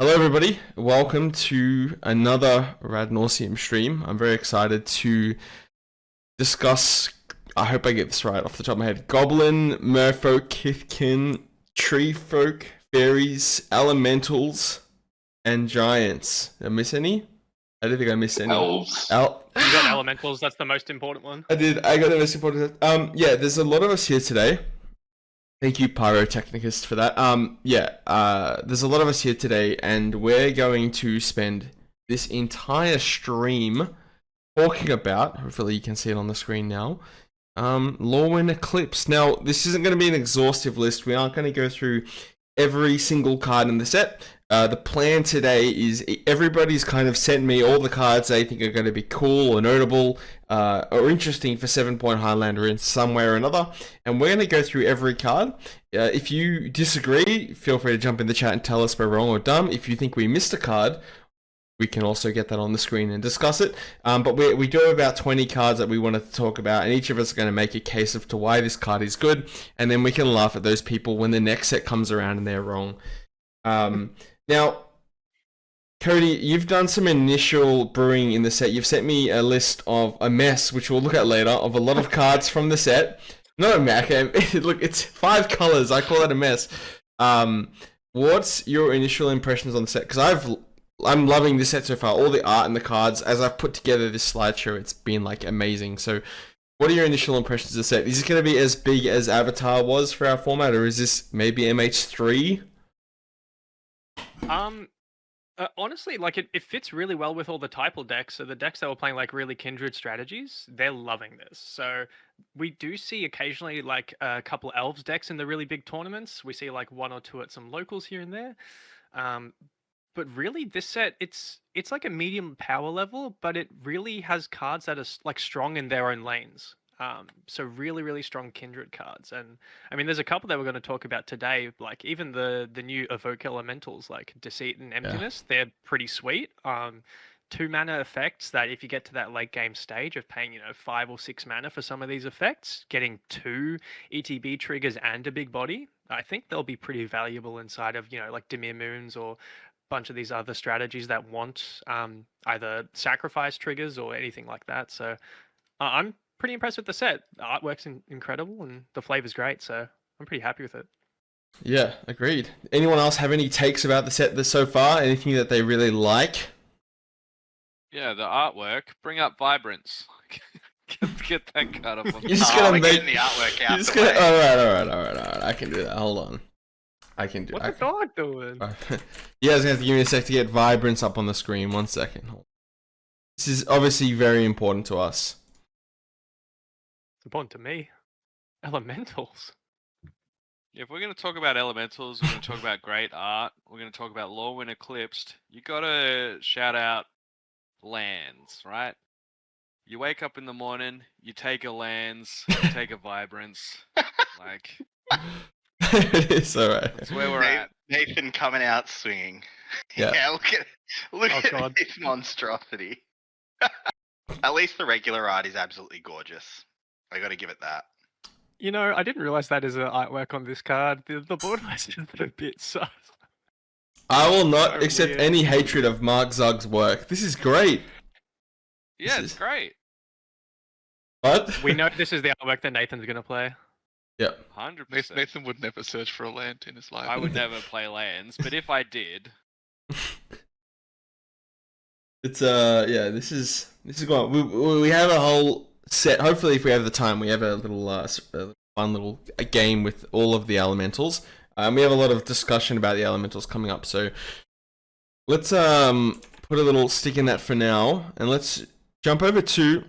Hello, everybody. Welcome to another Rad Nauseam stream. I'm very excited to discuss. I hope I get this right off the top of my head. Goblin, Merfolk, Kithkin, Tree Folk, Fairies, Elementals, and Giants. Did I miss any? I don't think I missed any. Elves. You got elementals, that's the most important one. I did. I got the most important. Yeah, there's a lot of us here today. Thank you, Pyrotechnicist, for that. There's a lot of us here today, and we're going to spend this entire stream talking about, hopefully you can see it on the screen now, Lorwyn Eclipsed. Now, this isn't going to be an exhaustive list. We aren't going to go through every single card in the set. The plan today is everybody's kind of sent me all the cards they think are going to be cool or notable or interesting for 7 Point Highlander in some way or another, and we're going to go through every card. If you disagree, feel free to jump in the chat and tell us we're wrong or dumb. If you think we missed a card, we can also get that on the screen and discuss it. But we do have about 20 cards that we wanted to talk about, and each of us are going to make a case as to why this card is good, and then we can laugh at those people when the next set comes around and they're wrong. Now, Cody, you've done some initial brewing in the set. You've sent me a list of a mess, which we'll look at later, of a lot of cards from the set. Not a mess. Look, it's 5 colors. I call that a mess. What's your initial impressions on the set? Because I'm loving this set so far. All the art and the cards. As I've put together this slideshow, it's been like amazing. So, what are your initial impressions of the set? Is it going to be as big as Avatar was for our format, or is this maybe MH3? Honestly, like it fits really well with all the Typal decks. So the decks that were playing like really kindred strategies, they're loving this. So we do see occasionally like a couple elves decks in the really big tournaments. We see like 1 or 2 at some locals here and there. But really, this set it's like a medium power level, but it really has cards that are like strong in their own lanes. So really strong kindred cards, and I mean, there's a couple that we're going to talk about today. Like even the new Evoke Elementals, like Deceit and Emptiness, they're pretty sweet. 2 mana effects that if you get to that late game stage of paying 5 or 6 mana for some of these effects, getting 2 ETB triggers and a big body, I think they'll be pretty valuable inside of like Dimir Moons or bunch of these other strategies that want either sacrifice triggers or anything like that. So I'm pretty impressed with the set. The artwork's incredible and the flavor's great, so I'm pretty happy with it. Yeah, agreed. Anyone else have any takes about the set so far? Anything that they really like? Yeah, the artwork. Bring up Vibrance. get that card up on You're just gonna make the artwork out. You're just gonna. All right. I can do that. Hold on. I can do. What's the dog doing? You guys have to give me a sec to get Vibrance up on the screen. 1 second. This is obviously very important to us. It's important to me. Elementals. If we're going to talk about Elementals, we're going to talk about great art, we're going to talk about Lorwyn Eclipsed, you got to shout out lands, right? You wake up in the morning, you take a lands, you take a Vibrance. Like, It is alright. that's where we're at. Nathan coming out swinging. Yeah. Look Oh, at God. this monstrosity. At least the regular art is absolutely gorgeous. I got to give it that. I didn't realize that is an artwork on this card. The board was just a bit sus. I will not So accept weird. any hatred of Mark Zug's work. This is great. Yeah, This it's is- great. But We know this is the artwork that Nathan's going to play. Yep. 100%. Nathan would never search for a land in his life. I would never play lands, but if I did, It's This is going. We have a whole set. Hopefully, if we have the time, we have a little fun little game with all of the elementals. We have a lot of discussion about the elementals coming up, so let's put a little stick in that for now, and let's jump over to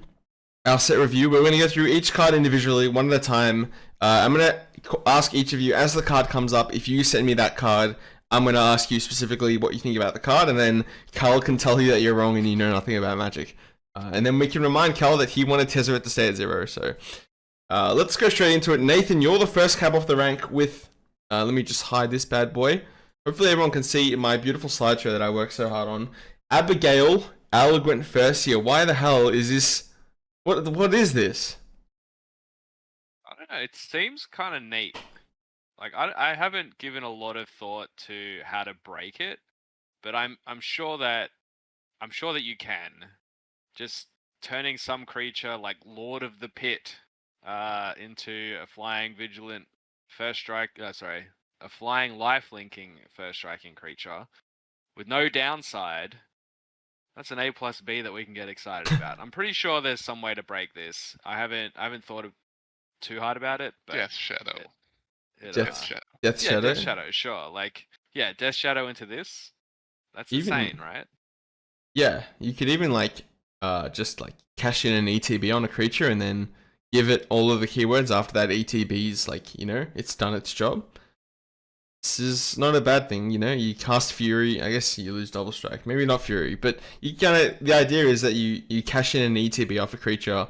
our set review. We're going to go through each card individually, one at a time. I'm going to ask each of you as the card comes up. If you send me that card, I'm going to ask you specifically what you think about the card, and then Cal can tell you that you're wrong and you know nothing about Magic. And then we can remind Cal that he wanted Tezzeret to stay at 0. So let's go straight into it. Nathan, you're the first cab off the rank with... let me just hide this bad boy. Hopefully everyone can see my beautiful slideshow that I worked so hard on. Abigail Elegant Furcia. Why the hell is this... What is this? I don't know, it seems kind of neat. Like, I haven't given a lot of thought to how to break it, but I'm sure that you can. Just turning some creature like Lord of the Pit into a flying vigilant first strike. A flying life linking first striking creature with no downside. That's an A+B that we can get excited about. I'm pretty sure there's some way to break this. I haven't thought too hard about it, but Death Shadow. Death Shadow. Death yeah, Shadow. Death Shadow, sure. Like, yeah, Death Shadow into this. That's Even- insane, right? Yeah, you could even like just like cash in an ETB on a creature and then give it all of the keywords after that ETB's like, it's done its job. This is not a bad thing, you cast Fury, I guess you lose Double Strike, maybe not Fury, but the idea is that you cash in an ETB off a creature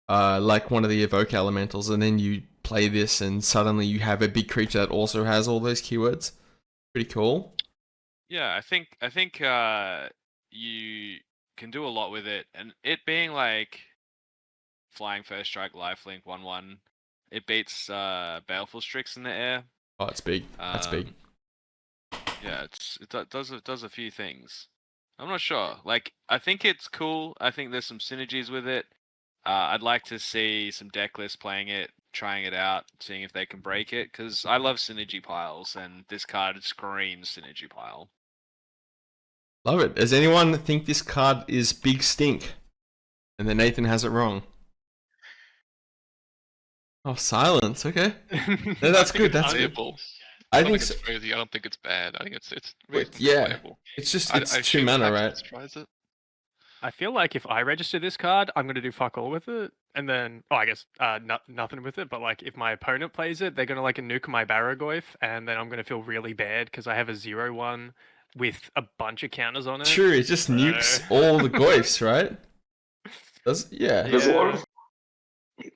like one of the Evoke Elementals, and then you play this and suddenly you have a big creature that also has all those keywords. Pretty cool. Yeah, I think you can do a lot with it, and it being like flying first strike, lifelink, 1/1, it beats Baleful Strix in the air. Oh, it's big. That's big. Yeah, it does a few things. I'm not sure. Like, I think it's cool. I think there's some synergies with it. I'd like to see some deck lists playing it, trying it out, seeing if they can break it, because I love synergy piles, and this card screams synergy pile. Love it. Does anyone think this card is big stink? And then Nathan has it wrong. Oh, silence. Okay. No, that's good. That's good. Playable. I I don't think think so. it's crazy. I don't think it's bad. I think it's Wait, reasonably yeah. playable. It's just I it's 2 assume mana, Tactics right? tries it. I feel like if I register this card, I'm gonna do fuck all with it, and then I guess nothing with it. But like if my opponent plays it, they're gonna like nuke my Barragoyf, and then I'm gonna feel really bad because I have a 0/1 with a bunch of counters on it. True, it just nukes all the goifs, right? Yeah. There's a lot of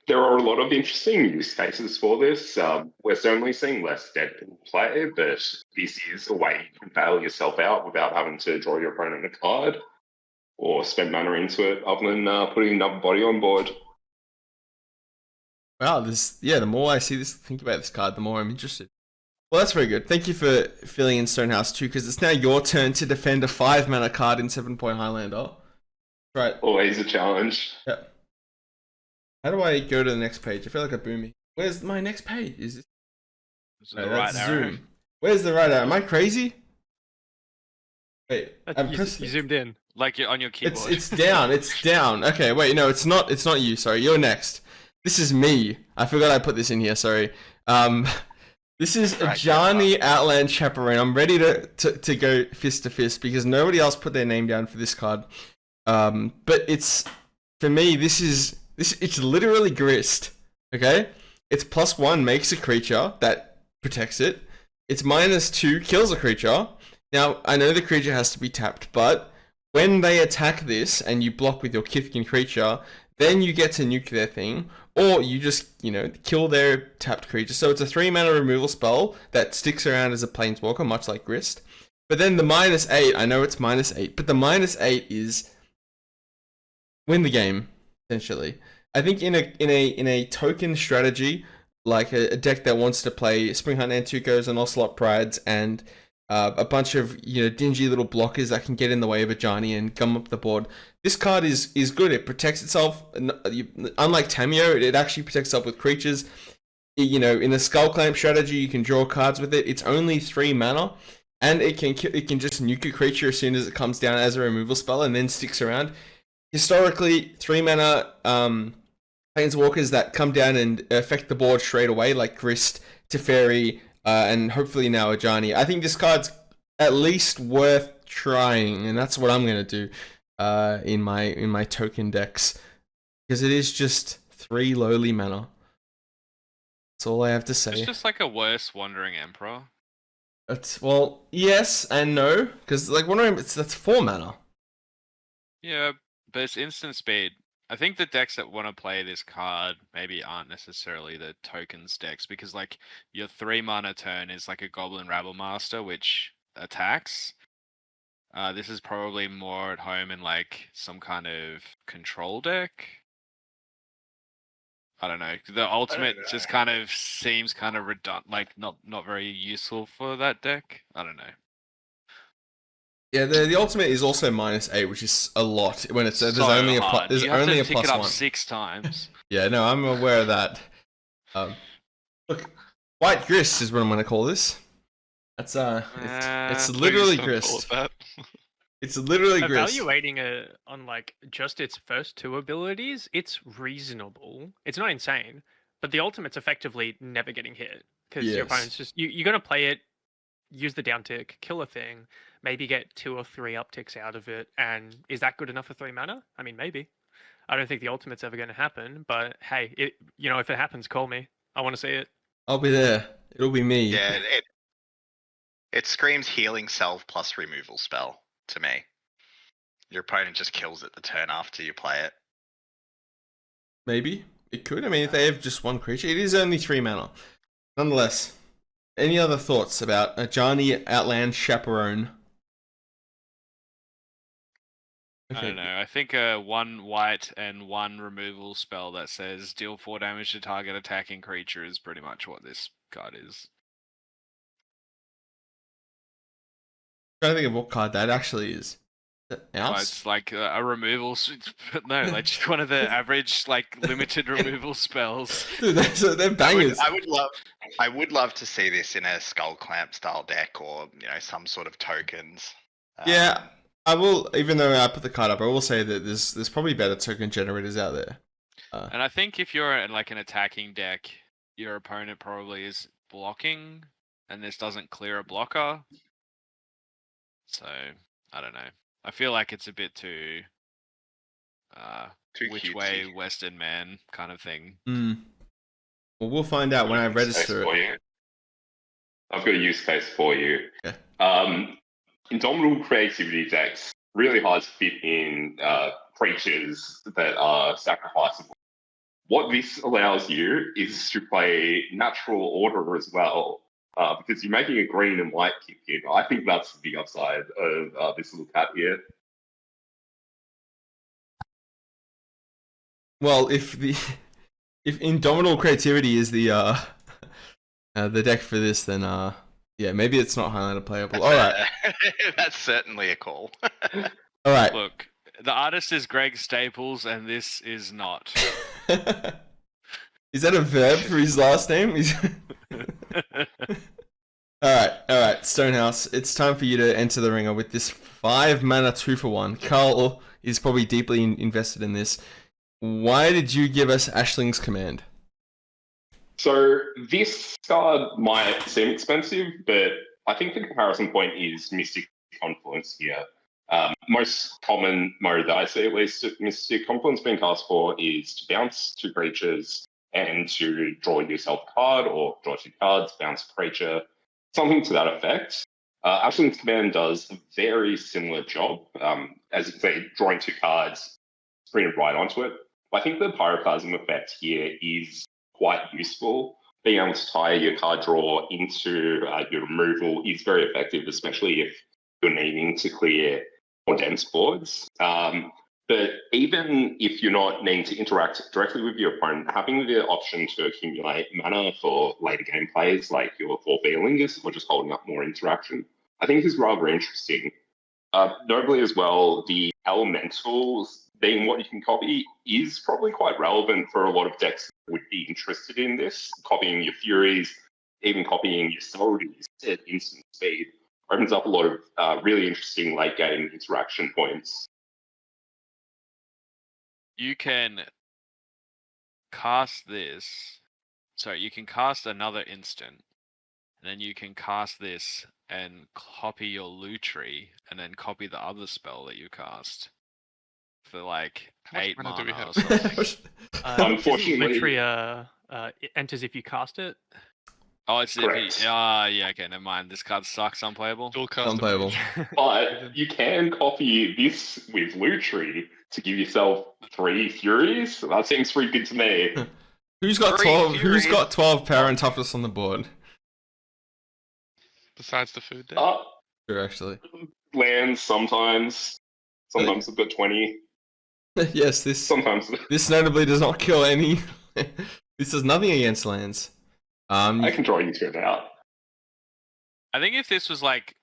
there are a lot of interesting use cases for this. We're certainly seeing less Deadpool play, but this is a way you can bail yourself out without having to draw your opponent a card or spend mana into it, other than putting another body on board. Wow, the more I think about this card, the more I'm interested. Well, that's very good. Thank you for filling in Stonehouse too, because it's now your turn to defend a 5 mana card in 7 Point Highlander. Right. Always a challenge. Yeah. How do I go to the next page? I feel like a boomy. Where's my next page? Is this? Is it the right arrow? Zoom. Where's the right arrow? Am I crazy? Wait, I'm You pressing. zoomed in. Like you're on your keyboard. It's down. It's down. Okay, wait, no, it's not. It's not you. Sorry, you're next. This is me. I forgot I put this in here. Sorry. This is a Johnny Outland Chaperone. I'm ready to go fist to fist because nobody else put their name down for this card. But it's for me. It's literally grist. Okay, it's +1 makes a creature that protects it. It's -2 kills a creature. Now I know the creature has to be tapped, but when they attack this and you block with your Kithkin creature, then you get to nuke their thing, or you just, kill their tapped creature. So it's a 3 mana removal spell that sticks around as a planeswalker, much like Grist. But then the -8, I know it's -8, but the -8 is win the game, essentially. I think in a token strategy, like a deck that wants to play Spring Hunt Antucos and Ocelot Prides and a bunch of dingy little blockers that can get in the way of a Johnny and gum up the board. This card is good. It protects itself. Unlike Tameo, it actually protects itself with creatures. In a Skull Clamp strategy, you can draw cards with it. It's only 3 mana, and it can just nuke a creature as soon as it comes down as a removal spell, and then sticks around. Historically, 3 mana planeswalkers that come down and affect the board straight away, like Grist, Teferi, and hopefully now a Johnny. I think this card's at least worth trying, and that's what I'm gonna do in my token decks, because it is just 3 lowly mana. That's all I have to say. It's just like a worse Wandering Emperor. Well, yes and no, because like Wandering, that's 4 mana. Yeah, but it's instant speed. I think the decks that want to play this card maybe aren't necessarily the tokens decks, because like your 3 mana turn is like a Goblin Rabble Master which attacks. This is probably more at home in like some kind of control deck. I don't know. The ultimate just kind of seems kind of redundant, like not very useful for that deck. I don't know. Yeah, the ultimate is also -8, which is a lot when it's there's So only a hard. there's You have only to a pick it plus up 1. 6 times. Yeah, no, I'm aware of that. Look, white grist is what I'm gonna call this. That's it's literally Please don't call it grist. that. It's literally grist. Evaluating it on like just its first 2 abilities, it's reasonable. It's not insane, but the ultimate's effectively never getting hit because your Yes. opponent's just you're gonna play it, use the down tick, kill a thing, maybe get 2 or 3 upticks out of it, and is that good enough for 3 mana? I mean, maybe. I don't think the ultimate's ever going to happen, but hey, if it happens, call me. I want to see it. I'll be there. It'll be me. Yeah, it screams healing self plus removal spell to me. Your opponent just kills it the turn after you play it. Maybe it could. I mean, if they have just 1 creature, it is only 3 mana. Nonetheless, any other thoughts about Ajani Outland Chaperone? I don't know. I think 1 white and 1 removal spell that says deal 4 damage to target attacking creature is pretty much what this card is. I'm trying to think of what card that actually is. Well, Ours? it's like a removal. No, like just one of the average like limited removal spells. Dude, they're bangers. I would love to see this in a Skull Clamp style deck, or some sort of tokens. Yeah, I will. Even though I put the card up, I will say that there's probably better token generators out there. And I think if you're in like an attacking deck, your opponent probably is blocking, and this doesn't clear a blocker. So I don't know. I feel like it's a bit too Too which cutesy. way Western man kind of thing. Well, we'll find out when I register For it. you. I've got a use case for you. Okay. Indomitable creativity decks really hard to fit in creatures that are sacrificable. What this allows you is to play natural order as well, because you're making a green and white kick in. I think that's the big upside of this little cat here. Well, if Indomitable Creativity is the deck for this, then yeah, maybe it's not Highlander playable. All right, That's certainly a call. all right. Look, the artist is Greg Staples, and this is not. Is that a verb for his last name? All right, Stonehouse. It's time for you to enter the ringer with this 5 mana 2-for-1. Carl is probably deeply invested in this. Why did you give us Ashling's Command? So this card might seem expensive, but I think the comparison point is Mystic Confluence here. Most common mode that I see, at least, Mystic Confluence being cast for is to bounce 2 creatures and to draw yourself a card, or draw 2 cards, bounce a creature, something to that effect. Ashling's Command does a very similar job. As you can see, drawing 2 cards, bring it right onto it. I think the Pyroclasm effect here is quite useful. Being able to tie your card draw into your removal is very effective, especially if you're needing to clear more dense boards. But even if you're not needing to interact directly with your opponent, having the option to accumulate mana for later game plays, like your 4 feelings, or just holding up more interaction, I think is rather interesting. Notably as well, the elementals being what you can copy is probably quite relevant for a lot of decks that would be interested in this. Copying your Furies, even copying your Soldiers at instant speed opens up a lot of really interesting late game interaction points. You can cast this. Sorry, you can cast another instant, and then you can cast this and copy your Lutri, and then copy the other spell that you cast for like How much 8 mana do we mana or have? something. Unfortunately- Literally, it enters if you cast it. Oh, it's if Correct. yeah, okay, never mind. This card sucks, unplayable. Dual cast Unplayable. But you can copy this with Lutri to give yourself 3 Furies. That seems pretty good to me. Who's got 3 12? Who's Furies. got 12 power and toughness on the board? Besides the food deck. Sure, actually. Lands sometimes. Sometimes I've got 20. Yes, this Sometimes notably does not kill any. This does nothing against lands. I can draw you 2 out. I think if this was like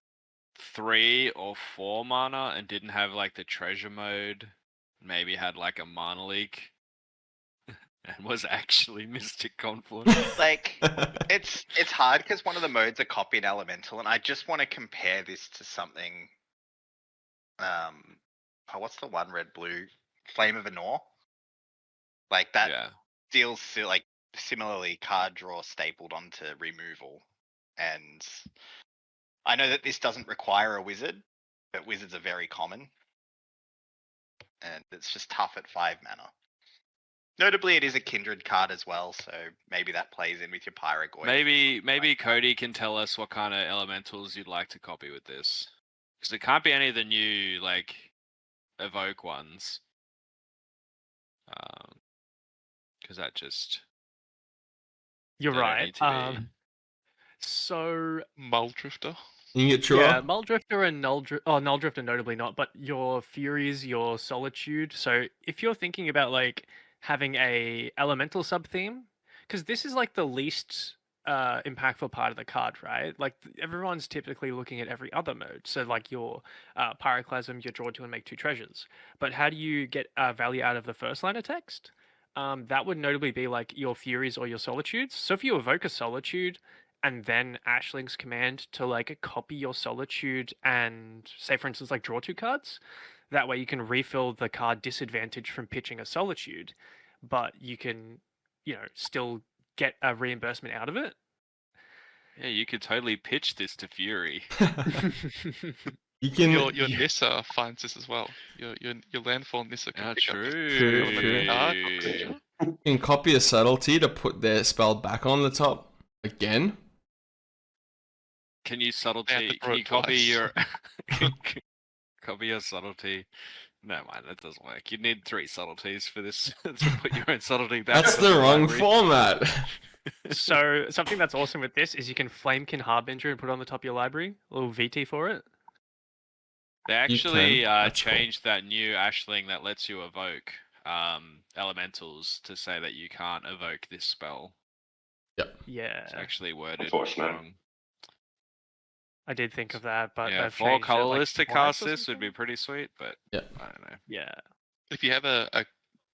3 or 4 mana and didn't have like the treasure mode, maybe had like a mana leak, and was actually Mystic Confluence. Like, it's hard because one of the modes are copied elemental, and I just want to compare this to something. What's the one red blue? Flame of Anor. Like that Yeah. deals like similarly card draw stapled onto removal, and I know that this doesn't require a wizard, but wizards are very common, and it's just tough at 5 mana. Notably, it is a kindred card as well, so maybe that plays in with your Pyrogoid. Maybe Cody can tell us what kind of elementals you'd like to copy with this, because it can't be any of the new like evoke ones, because that just You're they don't right. need to be. So Muldrifter. You can get Chua. yeah, Muldrifter and Nulldrifter notably not, but your Furies, your Solitude. So if you're thinking about like having a elemental sub theme, because this is like the least impactful part of the card, right? Like everyone's typically looking at every other mode. So like your Pyroclasm, your draw 2 and make 2 treasures. But how do you get value out of the first line of text? That would notably be like your Furies or your Solitudes. So if you evoke a Solitude and then Ashling's command to like copy your Solitude and say for instance like draw 2 cards, that way you can refill the card disadvantage from pitching a Solitude, but you can, still get a reimbursement out of it. Yeah, you could totally pitch this to Fury. You can. Your Nissa finds this as well. Your landfall Nissa can Ah, pick up this True, elemental true. card or creature. You can copy a subtlety to put their spell back on the top again. Can you They have subtlety? to Can throw you it copy twice. your copy your subtlety? No, mind, that doesn't work. You need 3 subtleties for this to put your own subtlety back. That's into the wrong library. format. So something that's awesome with this is you can Flamekin Harbinger and put it on the top of your library. A little VT for it. They actually can. That's cool. changed that new Ashling that lets you evoke elementals to say that you can't evoke this spell. Yeah, It's actually worded Unfortunate. wrong. I did think of that, but Yeah, they've 4 changed it, like, colorless to twice cast or this would be something? pretty sweet, but Yeah. I don't know. Yeah. If you have a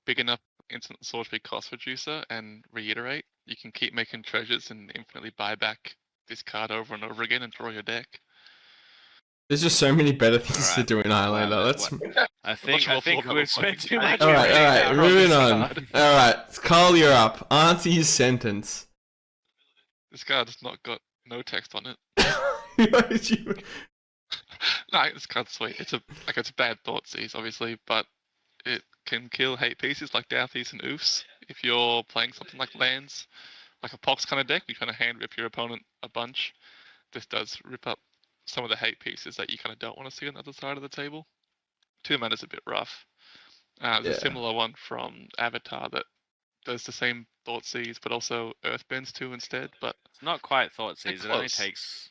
big enough instant sorcery cost reducer and reiterate, you can keep making treasures and infinitely buy back this card over and over again and draw your deck. There's just so many better things to Alright. do in Highlander. Wow, Let's. I think more we've thought spent too I much. think- Alright, on moving this on. card. Alright, Carl, you're up. Auntie's sentence. This card's not got no text on it. Why did you- No, this card's sweet. It's a bad Thoughtseize, obviously, but it can kill hate pieces like Douthies and Oofs. If you're playing something like lands, like a Pox kind of deck, you're trying to hand rip your opponent a bunch. This does rip up some of the hate pieces that you kind of don't want to see on the other side of the table. 2 mana's a bit rough. There's Yeah. a similar one from Avatar that does the same Thoughtseize, but also Earthbends too instead. But It's not quite Thoughtseize. It only close. takes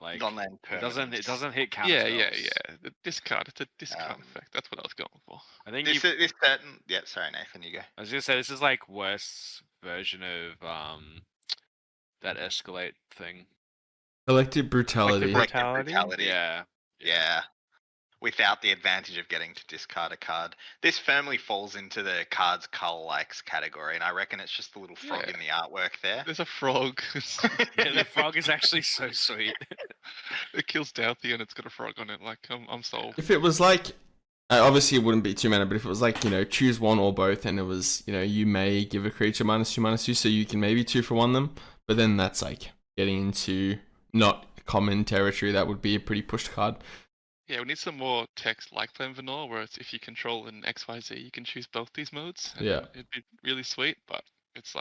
like Non-land it doesn't permanents. hit counter yeah. spells. The discard, it's a discard Um, effect. That's what I was going for. I think This you. is certain. Yeah, sorry, Nathan, you go. I was gonna say this is like worse version of that escalate thing. Collective brutality. Like Collective Brutality? Yeah. Yeah. Without the advantage of getting to discard a card. This firmly falls into the cards Cull likes category, and I reckon it's just the little frog Yeah. in the artwork there. There's a frog. Yeah, the frog is actually so sweet. It kills Douthie and it's got a frog on it. Like I'm sold. If it was like, obviously it wouldn't be 2 mana, but if it was like, choose one or both, and it was, you may give a creature -2/-2, so you can maybe 2 for 1 them, but then that's like getting into not common territory. That would be a pretty pushed card. Yeah, we need some more text like Flame Vanilla, where it's if you control an XYZ, you can choose both these modes. And Yeah. it'd be really sweet, but it's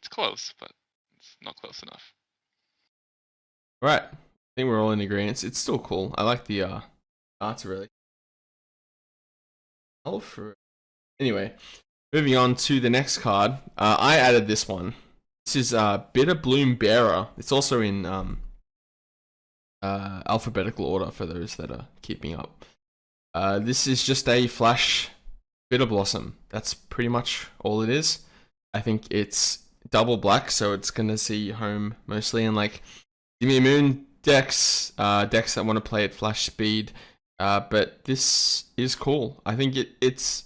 close, but it's not close enough. Right. I think we're all in agreement. It's still cool. I like the art's really. Anyway, moving on to the next card. I added this one. This is Bitter Bloom Bearer. It's also in alphabetical order for those that are keeping up. This is just a flash Bitter Blossom. That's pretty much all it is. I think it's double black, so it's gonna see home mostly, and like Give Me a Moon decks, decks that want to play at flash speed. But this is cool. I think it's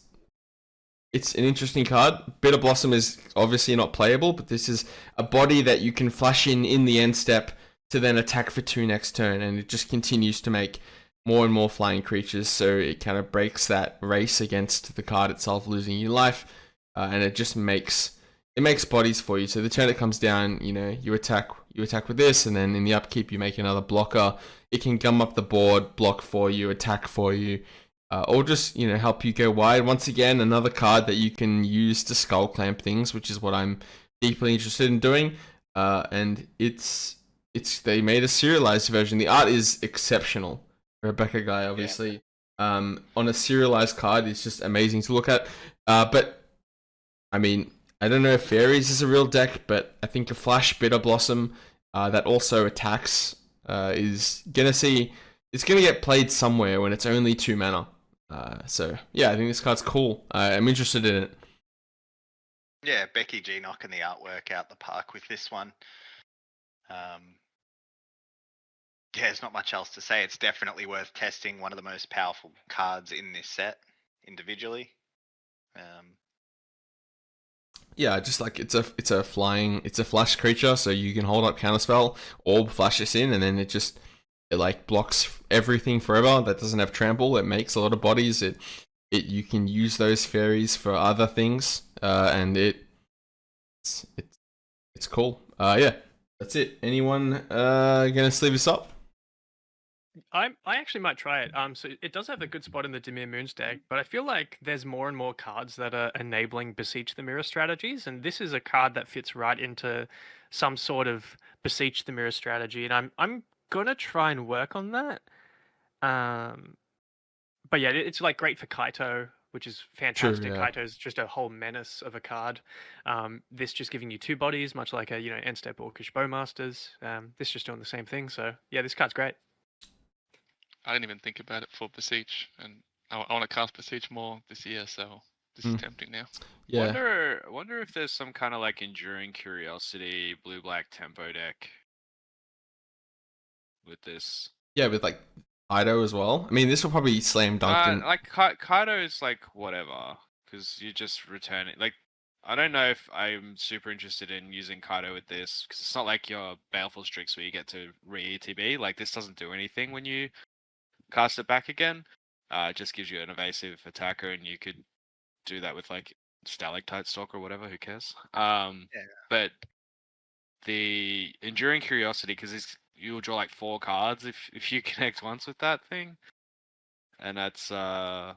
an interesting card. Bitter Blossom is obviously not playable, but this is a body that you can flash in the end step to then attack for 2 next turn, and it just continues to make more and more flying creatures, so it kind of breaks that race against the card itself losing you life, and it just makes bodies for you. So the turn it comes down, you attack with this, and then in the upkeep you make another blocker. It can gum up the board, block for you, attack for you, or just help you go wide. Once again, another card that you can use to skull clamp things, which is what I'm deeply interested in doing. And they made a serialized version. The art is exceptional. Rebecca guy, obviously, on a serialized card, it's just amazing to look at. But I mean, I don't know if Fairies is a real deck, but I think a Flash Bitter Blossom that also attacks is gonna get played somewhere when it's only 2 mana. So yeah, I think this card's cool. I'm interested in it. Yeah, Becky G knocking the artwork out the park with this one. Yeah, there's not much else to say. It's definitely worth testing. One of the most powerful cards in this set, individually. Yeah, just like it's a flash creature, so you can hold up counterspell, orb flash this in, and then it like blocks everything forever. That doesn't have trample. It makes a lot of bodies. You can use those fairies for other things, and it's cool. Yeah, that's it. Anyone gonna sleeve this up? I actually might try it. So it does have a good spot in the Dimir Moons deck, but I feel like there's more and more cards that are enabling Beseech the Mirror strategies, and this is a card that fits right into some sort of Beseech the Mirror strategy, and I'm gonna try and work on that. But yeah, it's like great for Kaito, which is fantastic. True, yeah. Kaito's just a whole menace of a card. This just giving you 2 bodies, much like a end step Orcish Bowmasters. This just doing the same thing. So yeah, this card's great. I didn't even think about it for Beseech, and I want to cast Beseech more this year, so this is tempting now. Yeah. Wonder if there's some kind of like Enduring Curiosity blue-black tempo deck with this. Yeah, with like Ido as well. I mean, this will probably slam dunk. Like Kaido's like whatever, because you just return it. Like, I don't know if I'm super interested in using Kaido with this, because it's not like your Baleful Strix where you get to re-ETB. Like, this doesn't do anything when you cast it back again. It just gives you an evasive attacker, and you could do that with like Stalactite Stalk or whatever. Who cares? But the Enduring Curiosity, because you'll draw like 4 cards if you connect once with that thing, and that's I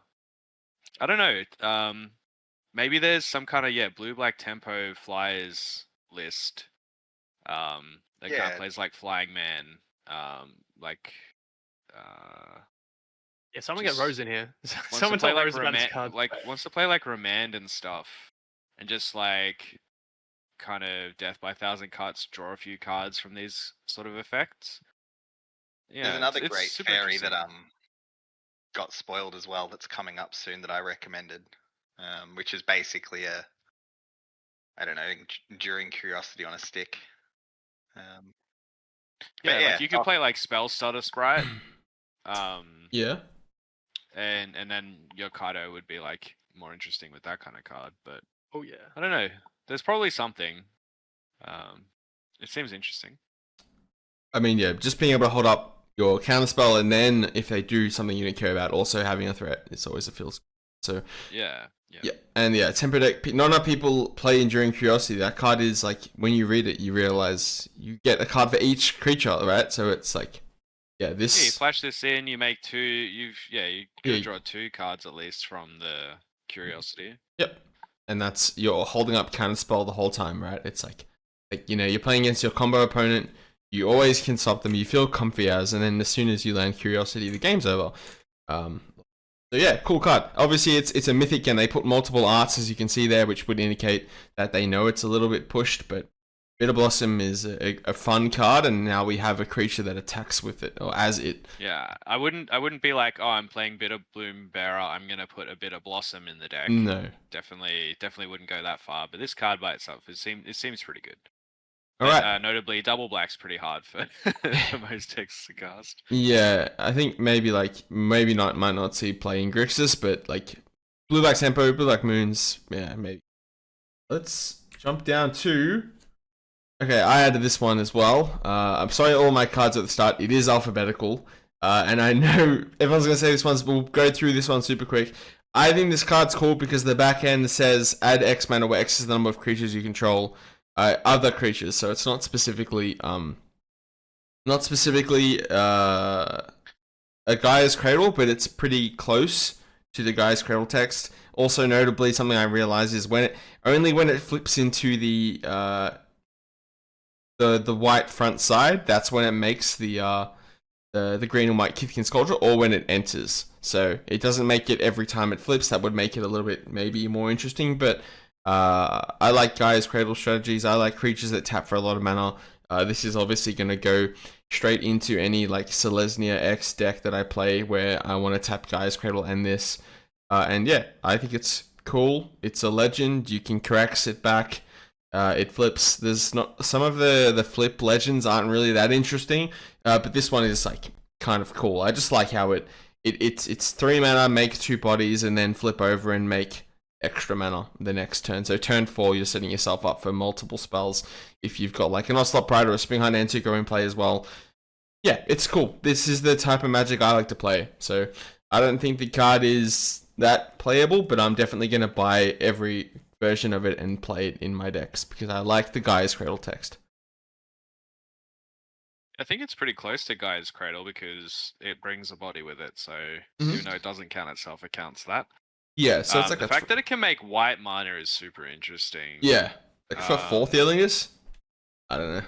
don't know. Maybe there's some kind of blue-black tempo flyers list. That kind of plays like Flying Man. Yeah, someone get Rose in here. Wants Someone to play tell like Rose about this card. wants to play like Remand and stuff, and just like kind of Death by 1,000 Cuts, draw a few cards from these sort of effects. Yeah, there's another it's great super fairy that interesting. got spoiled as well. That's coming up soon that I recommended, which is basically Enduring Curiosity on a stick. Like you could play like Spell Stutter Sprite. Yeah. And then your Kaido would be like more interesting with that kind of card, but Oh yeah. I don't know. There's probably something. It seems interesting. I mean, yeah, just being able to hold up your counterspell, and then if they do something you don't care about, also having a threat, it's always a feels. So Yeah. And tempo deck. Not enough people play Enduring Curiosity. That card is like, when you read it, you realize you get a card for each creature, right? So it's like, this. Yeah, you flash this in, you make 2. You could draw 2 cards at least from the Curiosity. Yep. And that's, you're holding up counterspell the whole time, right? It's like you're playing against your combo opponent. You always can stop them. You feel comfy as, and then as soon as you land Curiosity, the game's over. So yeah, cool card. Obviously, it's a mythic, and they put multiple arts, as you can see there, which would indicate that they know it's a little bit pushed. But Bitter Blossom is a fun card, and now we have a creature that attacks with it, or as it. Yeah, I wouldn't be like, oh, I'm playing Bitter Bloom Bearer, I'm gonna put a Bitter Blossom in the deck. No. Definitely wouldn't go that far. But this card by itself, it seems pretty good. All right. Notably, double black's pretty hard for, for most decks to cast. Yeah, I think maybe might not see play in Grixis, but like blue black tempo, blue black moons, yeah, maybe. Let's jump down to. Okay, I added this one as well. I'm sorry, all my cards at the start. It is alphabetical, and I know everyone's gonna say this one's. We'll go through this one super quick. I think this card's cool because the back end says add X mana, where X is the number of creatures you control, other creatures. So it's not specifically a Gaia's Cradle, but it's pretty close to the Gaia's Cradle text. Also, notably, something I realized is when it flips into the white front side, that's when it makes the green and white Kithkin Sculpture, or when it enters. So it doesn't make it every time it flips. That would make it a little bit maybe more interesting. But I like Gaia's Cradle strategies. I like creatures that tap for a lot of mana. This is obviously going to go straight into any like Selesnya X deck that I play where I want to tap Gaia's Cradle and this. And yeah, I think it's cool. It's a legend. You can Carax it back. It flips. There's not some of the flip legends aren't really that interesting, but this one is like kind of cool. I just like how it's 3 mana, make 2 bodies, and then flip over and make extra mana the next turn. So turn 4, you're setting yourself up for multiple spells. If you've got like an Onslaught Pride or a Spring Hunt Antico in play as well, yeah, it's cool. This is the type of Magic I like to play. So I don't think the card is that playable, but I'm definitely gonna buy every version of it and play it in my decks because I like the Gaia's Cradle text. I think it's pretty close to Gaia's Cradle because it brings a body with it. So even though it doesn't count itself, it counts that. Yeah, so it's like the fact that it can make white mana is super interesting. Yeah, like for 4th Ilias? I don't know.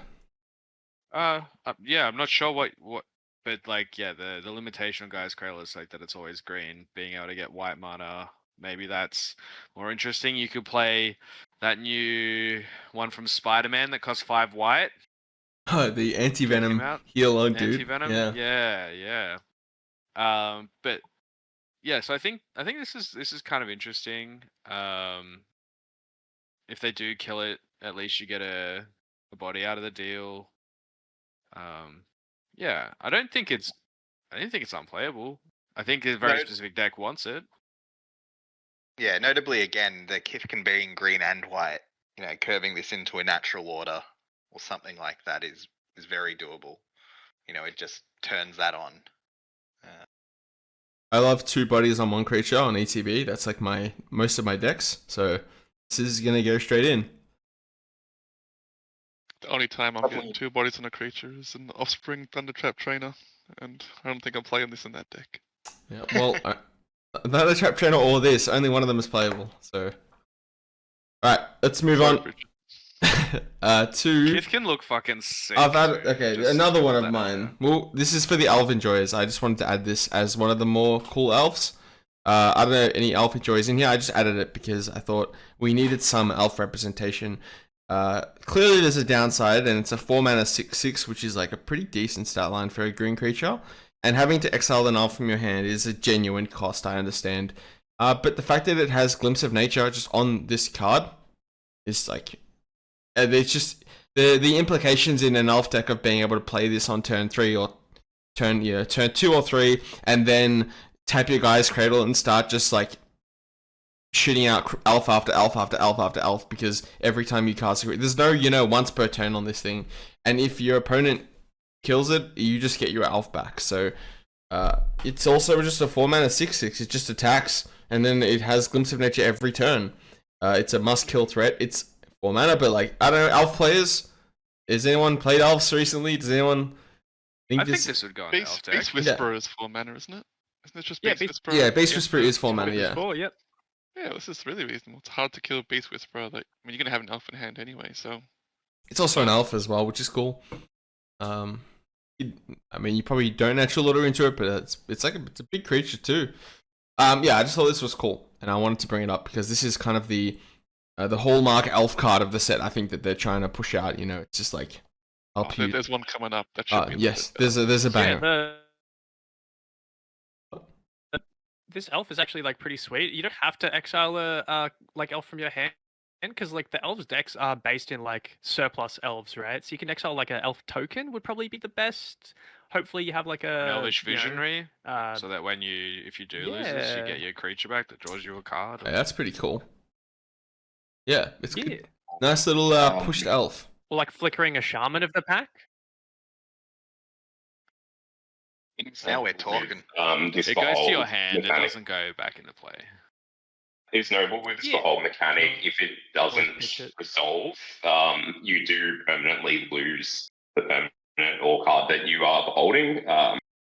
Yeah, I'm not sure what, but like, yeah, the limitation on Gaia's Cradle is like that it's always green. Being able to get white mana, maybe that's more interesting. You could play that new one from Spider-Man that costs 5 white. Oh, the anti-venom heal on dude. Anti-venom, yeah. But yeah, so I think this is kind of interesting. If they do kill it, at least you get a body out of the deal. Yeah, I don't think it's unplayable. I think a very specific deck wants it. Yeah, notably again, the Kithkin being green and white, curving this into a natural order or something like that is very doable. It just turns that on. I love 2 bodies on 1 creature on ETB. That's like most of my decks. So this is gonna go straight in. The only time I'm getting 2 bodies on a creature is an Offspring Thundertrap Trainer, and I don't think I'm playing this in that deck. Yeah, well, another Trap Trainer or this, only one of them is playable. So, all right, let's move on. To Kith can look fucking sick. I've added another one of mine. Well, this is for the elf enjoyers. I just wanted to add this as one of the more cool elves. I don't know any elf enjoyers in here. I just added it because I thought we needed some elf representation. Clearly there's a downside, and it's a 4 mana 6/6, which is like a pretty decent stat line for a green creature. And having to exile an elf from your hand is a genuine cost, I understand. But the fact that it has Glimpse of Nature just on this card is like, it's just the implications in an elf deck of being able to play this on turn 3 or turn 2 or 3, and then tap your Gaia's Cradle and start just like shooting out elf after elf after elf after elf, because every time you cast there's no once per turn on this thing, and if your opponent kills it, you just get your elf back. So it's also just a 4 mana 6/6. It just attacks, and then it has Glimpse of Nature every turn. It's a must kill threat. It's 4 mana, but like, I don't know, elf players, has anyone played elves recently? Does anyone think I think this would go in elf deck. Beast Whisperer is 4 mana, isn't it? Isn't it just Beast Whisperer? Yeah, Beast Whisperer is 4 mana, yeah. Yep. Yeah, this is really reasonable. It's hard to kill Beast Whisperer. Like, I mean, you're gonna have an elf in hand anyway, so. It's also an elf as well, which is cool. I mean, you probably don't natural order into it, but it's a big creature too. Yeah, I just thought this was cool, and I wanted to bring it up because this is kind of the hallmark elf card of the set. I think that they're trying to push out. It's just like, there's one coming up that should be. Yes, there's a banger. Yeah, this elf is actually like pretty sweet. You don't have to exile a like elf from your hand And because like the elves decks are based in like surplus elves, right? So you can exile like a elf token would probably be the best. Hopefully you have like An a Elvish you know, Visionary, uh, so that if you do lose this, you yeah, get your creature back that draws you a card. Yeah, that's pretty cool. Yeah, it's yeah, good. Nice little pushed elf. or like flickering a shaman of the pack. Now we're talking. This It goes to your behold hand. It mechanic doesn't go back into play. is noble with this Yeah. behold mechanic. If it doesn't pitch it. resolve, you do permanently lose the permanent or card that you are beholding.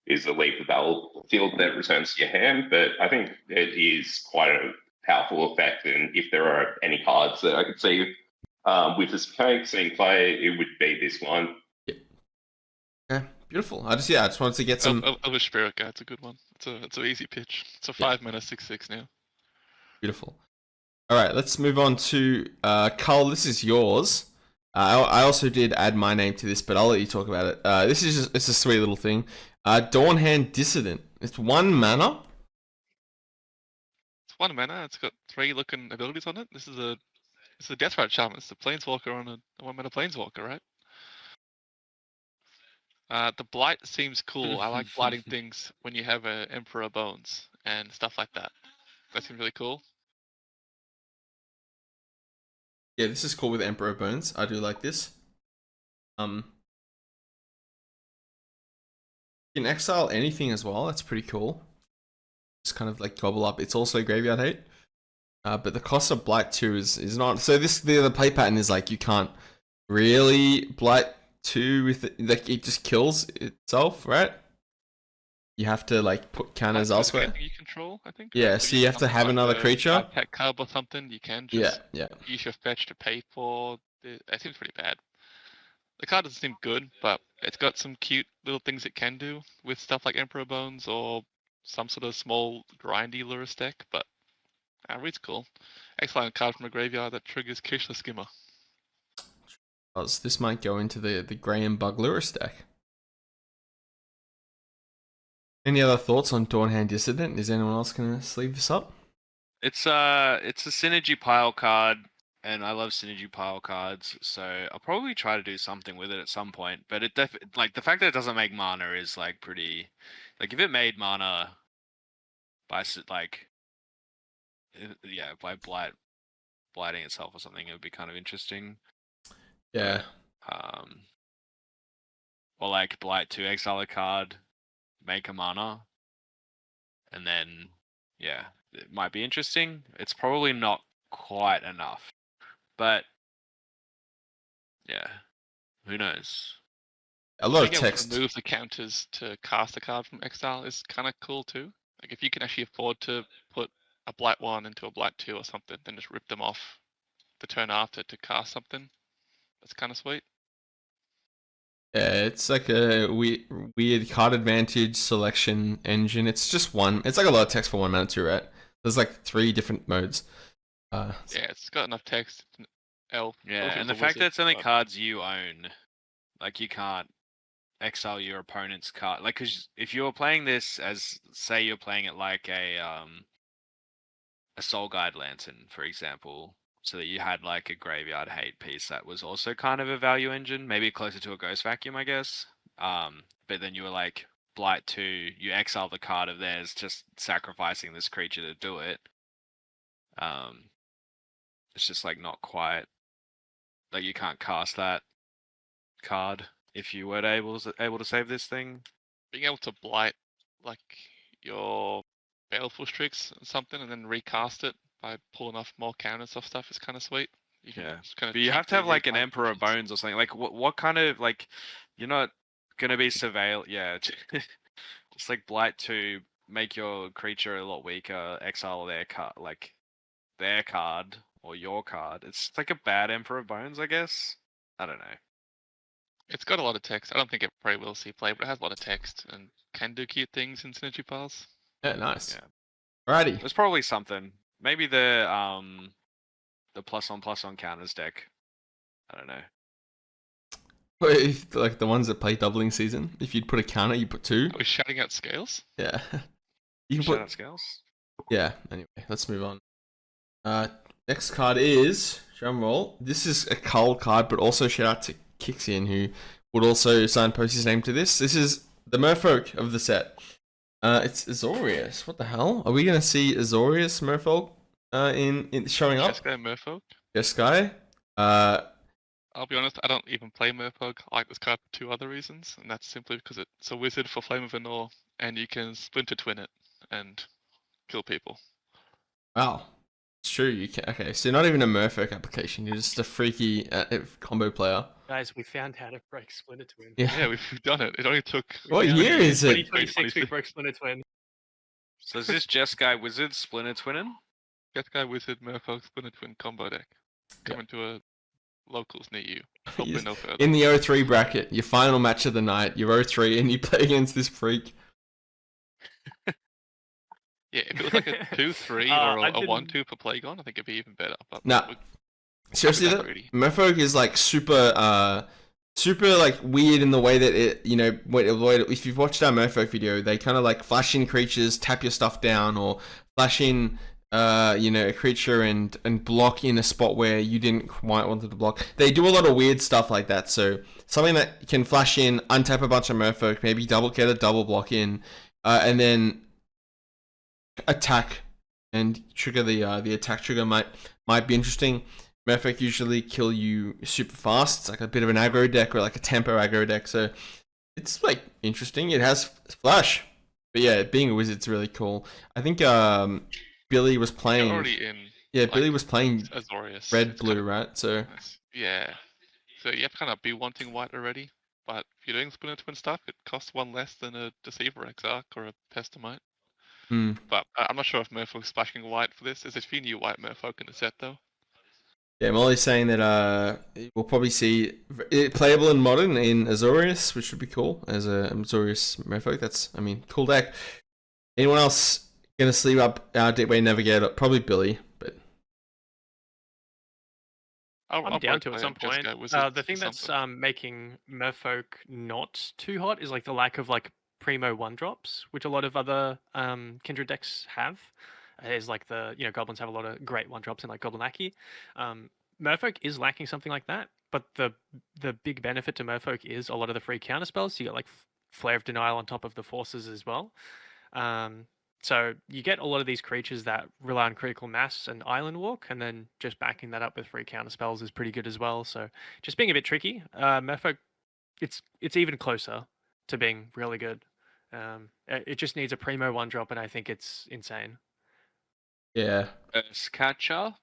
Is the leave the battlefield that returns to your hand, but I think it is quite a powerful effect. And if there are any cards that I could see with this mechanic seeing play, it would be this one. Yeah, beautiful. I just wanted to get some Elvish Spirit Guide's a good one. It's an easy pitch. It's a 5-mana 6/6 now. beautiful. All right, let's move on to Carl. This is yours. I also did add my name to this, but I'll let you talk about it. This is it's a sweet little thing. Dawnhand Dissident. It's 1 mana. It's 1 mana. It's got 3 looking abilities on it. This is a Deathrat Shaman. It's a Planeswalker on a 1-mana Planeswalker, right? The blight seems cool. I like blighting things when you have a Emperor Bones and stuff like that. That seems really cool. Yeah, this is cool with Emperor Bones. I do like this. You can exile anything as well. That's pretty cool. Just kind of like gobble up. It's also graveyard hate. But the cost of Blight 2 is not. So the play pattern is like you can't really Blight 2 with it, like it just kills itself, right? You have to like put counters elsewhere. Anything you control, I think. Yeah, Right? so you have to have another creature. Attack card or something. You can just Yeah. use your fetch to pay for. It seems pretty bad. The card doesn't seem good, but it's got some cute little things it can do with stuff like Emperor Bones or some sort of small grindy Lurrus deck. But read's cool. Excellent card from a graveyard that triggers Kish the Skimmer. This might go into the Graham Buglerus deck. Any other thoughts on Dawnhand Dissident? Is anyone else gonna sleeve this up? It's a synergy pile card, and I love synergy pile cards, so I'll probably try to do something with it at some point. But it like the fact that it doesn't make mana is like pretty. Like if it made mana by by blighting itself or something, it would be kind of interesting. Yeah. Or like blight 2, exile a card, make a mana, and then it might be interesting. It's probably not quite enough, but yeah, who knows? A lot of Being able text. to remove the counters to cast a card from exile is kind of cool too. Like if you can actually afford to put a Blight 1 into a Blight 2 or something, then just rip them off the turn after to cast something. That's kind of sweet. Yeah, it's like a weird card advantage selection engine. It's just one. It's like a lot of text for 1 mana too, right? There's like 3 different modes. Yeah, it's got enough text. Elf. Yeah, and the fact that it's only cards you own, like you can't exile your opponent's card. Like, because if you're playing this as, say, you're playing it like a Soul Guide Lantern, for example, so that you had like a graveyard hate piece that was also kind of a value engine, maybe closer to a Ghost Vacuum, I guess. But then you were like Blight 2, you exile the card of theirs, just sacrificing this creature to do it. It's just like not quite. Like you can't cast that card if you were able to save this thing. Being able to blight like your Baleful Strix or something and then recast it by pulling off more counters off stuff is kind of sweet. But you have to have like an Emperor Bones or something. Like what kind of like you're not gonna be surveil? Yeah, just like Blight 2, make your creature a lot weaker, exile their card, like their card or your card. It's like a bad Emperor Bones, I guess. I don't know. It's got a lot of text. I don't think it probably will see play, but it has a lot of text and can do cute things in synergy piles. Yeah, nice. Yeah. Alrighty. There's probably something. Maybe the plus on counters deck. I don't know. If, like the ones that play doubling season, if you'd put a counter, you put 2. Are we shouting out scales? Yeah. You can Shout put. out scales. Yeah. Anyway, let's move on. Next card is drumroll. This is a Cull card, but also shout out to Kixian, who would also signpost his name to this. This is the Merfolk of the set. It's Azorius. What the hell? Are we gonna see Azorius Merfolk in showing up? Jeskai Merfolk. Jeskai. I'll be honest, I don't even play Merfolk. I like this card for 2 other reasons, and that's simply because it's a wizard for Flame of Anor, and you can Splinter Twin it and kill people. Wow. It's true. You can. Okay, so you're not even a Merfolk application. You're just a freaky combo player. Guys, we found how to break Splinter Twin. Yeah, we've done it. It only took. What year is it? 2026 we broke Splinter Twin. So is this Jeskai Wizard Splinter Twinning? Jeskai Wizard Merfolk Splinter Twin combo deck. Coming to a locals near you. Probably Yes. no further. In the 0-3 bracket, your final match of the night, you're 0-3, and you play against this freak. Yeah, if it was like a 2-3 or I a didn't- 1-2 for Plagon, I think it'd be even better. But Nah. we're Seriously, that though, greedy. Merfolk is like super like weird in the way that it, you know, if you've watched our Merfolk video, they kind of like flash in creatures, tap your stuff down, or flash in, you know, a creature and block in a spot where you didn't quite want it to block. They do a lot of weird stuff like that. So something that can flash in, untap a bunch of Merfolk, maybe get a double block in, and then attack and trigger the attack trigger might be interesting. Merfolk usually kill you super fast. It's like a bit of an aggro deck or like a tempo aggro deck, so it's like interesting. It has flash, but yeah, being a wizard's really cool. I think Billy was You're playing. already in. Yeah, like, Billy was playing Azorius. red It's blue, kind of right? So nice. Yeah. So you have to kind of be wanting white already. But if you're doing Splinter Twin stuff, it costs 1 less than a Deceiver Exarch or a Pestamite. hmm. But I'm not sure if Merfolk's splashing white for this. There's a few new white Merfolk in the set though. Yeah, Molly's saying that we'll probably see it playable in modern in Azorius, which would be cool as a Azorius Merfolk. That's, I mean, cool deck. Anyone else gonna sleeve up our Deepway Navigator? Probably Billy, but I'm I'll down break to at my some point. Jeskai Wizard The thing for that's something. making Merfolk not too hot is like the lack of like primo 1-drops, which a lot of other Kindred decks have. Is like the, you know, goblins have a lot of great 1-drops in like Goblinaki. Merfolk is lacking something like that, but the big benefit to Merfolk is a lot of the free counter spells. So you got like Flare of Denial on top of the forces as well. So you get a lot of these creatures that rely on critical mass and island walk, and then just backing that up with free counter spells is pretty good as well. So just being a bit tricky. Merfolk, it's even closer to being really good. It just needs a primo 1-drop, and I think it's insane. yeah. Catcher,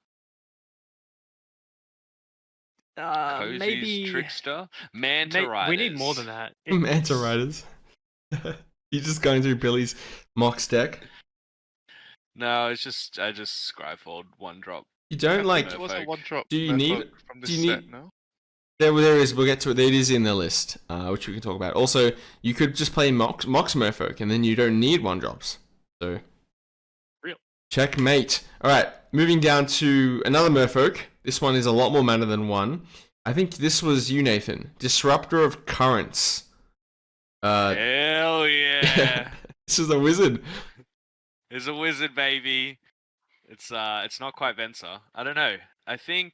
Cozy's Maybe Trickster, Manta Riders. we need more than that. Manta Riders. You're just going through Billy's Mox deck. No, I just Scryfold 1-drop. You don't like. There was a Merfolk. 1-drop Do you need- Merfolk from this do you set, need- no? There is. We'll get to it. It is in the list, which we can talk about. Also, you could just play Mox Merfolk, and then you don't need 1-drops. So, Real. Checkmate. All right, moving down to another Merfolk. This one is a lot more mana than one. I think this was you, Nathan. Disruptor of Currents. Hell yeah! This is a wizard. It's a wizard, baby. It's not quite Venser. I don't know. I think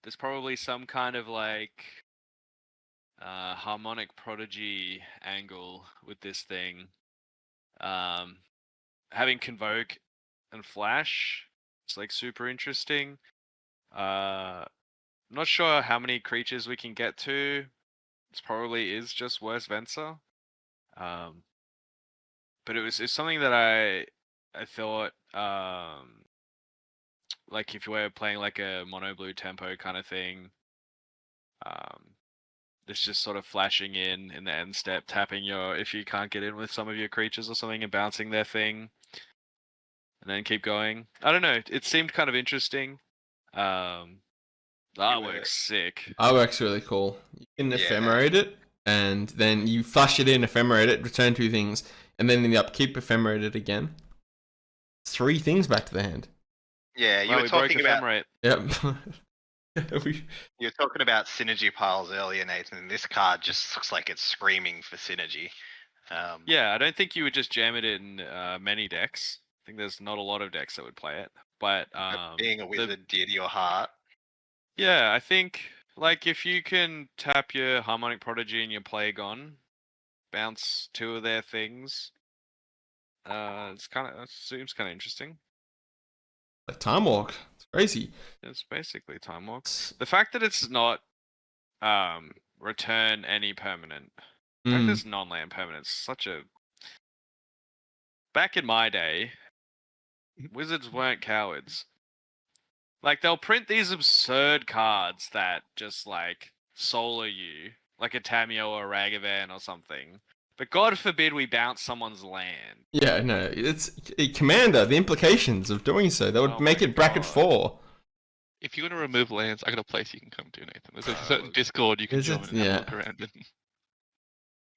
there's probably some kind of like harmonic prodigy angle with this thing. Having Convoke and Flash, it's like super interesting. I'm not sure how many creatures we can get to. It probably is just worse Venser. But it's something that I thought like if you were playing like a mono blue tempo kind of thing, it's just sort of flashing in the end step, tapping if you can't get in with some of your creatures or something and bouncing their thing, and then keep going. I don't know. It seemed kind of interesting. The artwork's sick. Artwork's really cool. You can Yeah. ephemerate it, and then you flash it in, ephemerate it, return 2 things, and then in the upkeep, ephemerate it again. 3 things back to the hand. Yeah, you Well, were we broke talking about Ephemerate. Yep. you were talking about synergy piles earlier, Nathan. And this card just looks like it's screaming for synergy. Yeah, I don't think you would just jam it in many decks. I think there's not a lot of decks that would play it. But Being a wizard dear to your heart. yeah, I think like if you can tap your Harmonic Prodigy and your Plagon, bounce 2 of their things, it seems kind of interesting. Like Time Walk. It's crazy. It's basically Time Walk. The fact that it's not return any permanent. The fact that it's non-land permanent. It's such a. Back in my day, wizards weren't cowards. Like they'll print these absurd cards that just like solar you, like a Tameo or a Ragavan or something. But God forbid we bounce someone's land. Yeah, no, it's Commander. The implications of doing so, that would Oh make my it bracket God. 4. If you want to remove lands, I got a place you can come to, Nathan. There's a certain Discord you can Is it? join and have a look around in.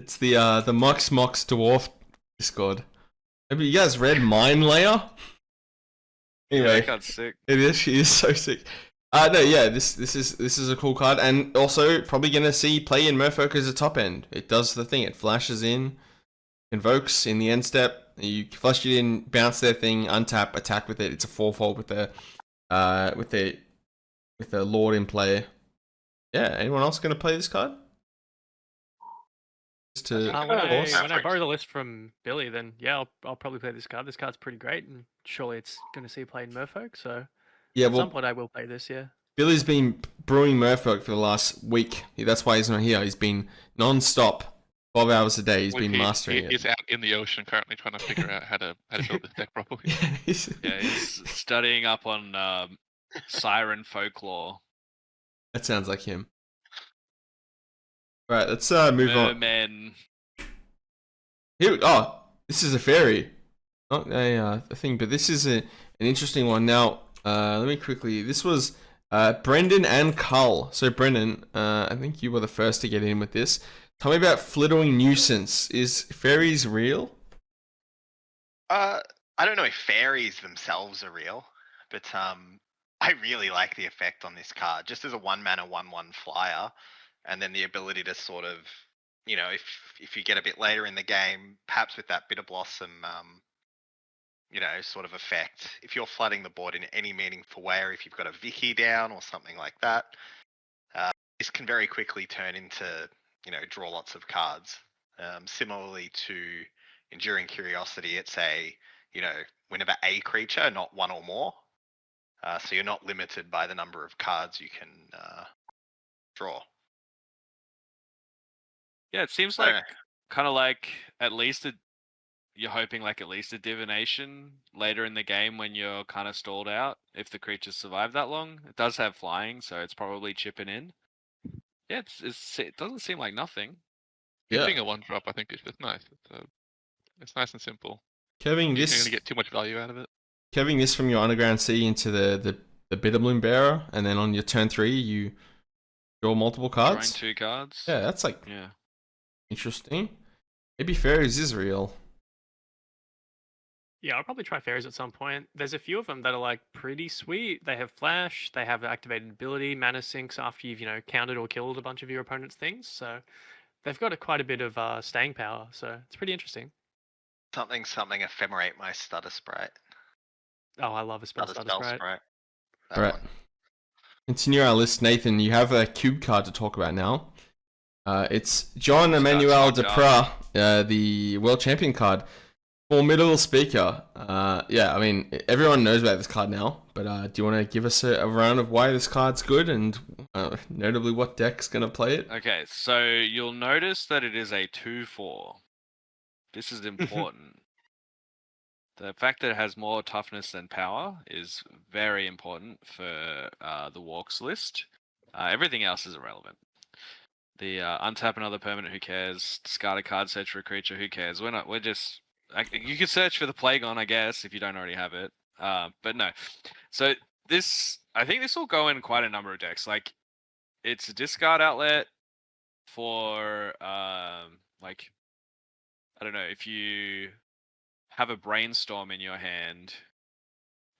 It's the Mox Dwarf Discord. Maybe you guys read Mind Layer? Yeah, Anyway, that card's sick. it is. She is so sick. No, yeah, this is a cool card, and also probably gonna see play in Merfolk as a top end. It does the thing. It flashes in, invokes in the end step. You flash it in, bounce their thing, untap, attack with it. It's a 4-fold with the Lord in play. Yeah, anyone else gonna play this card? Just to When force? I borrow the list from Billy, then yeah, I'll probably play this card. This card's pretty great, and surely it's going to see play in Merfolk. So Yeah, at some well, point I will play this. Yeah. Billy's been brewing Merfolk for the last week. That's why he's not here. He's been non-stop, 12 hours a day. He's been mastering it. He's out in the ocean currently trying to figure out how to build this deck properly. Yeah, he's studying up on Siren folklore. That sounds like him. Right, let's move on. Mermen. Here, this is a fairy, not a thing, but this is an interesting one. Now, let me quickly. This was Brendan and Cull. So Brendan, I think you were the first to get in with this. Tell me about Flittering Nuisance. Is fairies real? I don't know if fairies themselves are real, but I really like the effect on this card. Just as a 1-mana 1/1 flyer, and then the ability to sort of, you know, if you get a bit later in the game, perhaps with that Bitter Blossom, you know, sort of effect. If you're flooding the board in any meaningful way, or if you've got a Vicky down or something like that, this can very quickly turn into, you know, draw lots of cards. Similarly to Enduring Curiosity, it's a, you know, whenever a creature, not one or more. So you're not limited by the number of cards you can draw. Yeah, it seems like kind of like at least you're hoping like at least a divination later in the game when you're kind of stalled out if the creatures survive that long. It does have flying, so it's probably chipping in. Yeah, it doesn't seem like nothing. Yeah. Being a 1-drop, I think, is just nice. It's nice and simple. Kevin, You're this going to get too much value out of it. Kevin, this from your Underground Sea into the Bitter Bloom Bearer, and then on your turn 3 you draw multiple cards. Drawing 2 cards. Yeah, that's like Yeah. interesting. Maybe fairies is real. Yeah, I'll probably try fairies at some point. There's a few of them that are like pretty sweet. They have flash, they have activated ability, mana sinks after you've, you know, countered or killed a bunch of your opponent's things. So they've got quite a bit of staying power. So it's pretty interesting. Something ephemerate my Stutter Sprite. Oh, I love a spell starter sprite. That Alright. one. Continue our list, Nathan. You have a cube card to talk about now. It's John Emmanuel Scott. Duprat, the world champion card. Formidable speaker. Yeah, I mean, everyone knows about this card now, but do you want to give us a round of why this card's good and notably what deck's going to play it? Okay, so you'll notice that it is a 2/4. This is important. The fact that it has more toughness than power is very important for the walks list. Everything else is irrelevant. The untap another permanent, who cares? Discard a card, search for a creature, who cares? We're just... you could search for the Plagon, I guess, if you don't already have it. But no. So I think this will go in quite a number of decks. Like, it's a discard outlet for, like, I don't know, if you have a Brainstorm in your hand,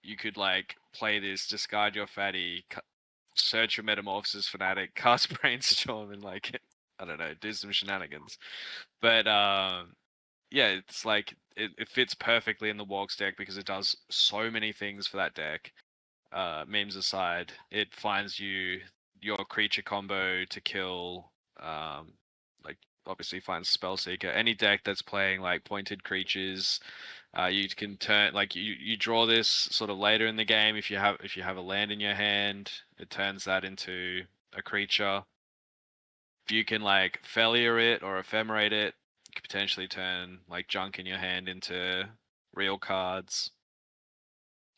you could, like, play this, discard your fatty, search your Metamorphosis Fanatic, cast Brainstorm, and, like, I don't know, do some shenanigans. But, yeah, it's like it fits perfectly in the Walks deck because it does so many things for that deck. Memes aside, it finds you your creature combo to kill, like obviously finds Spellseeker. Any deck that's playing like pointed creatures, you can turn like you draw this sort of later in the game if you have a land in your hand, it turns that into a creature. If you can like failure it or ephemerate it, you could potentially turn like junk in your hand into real cards.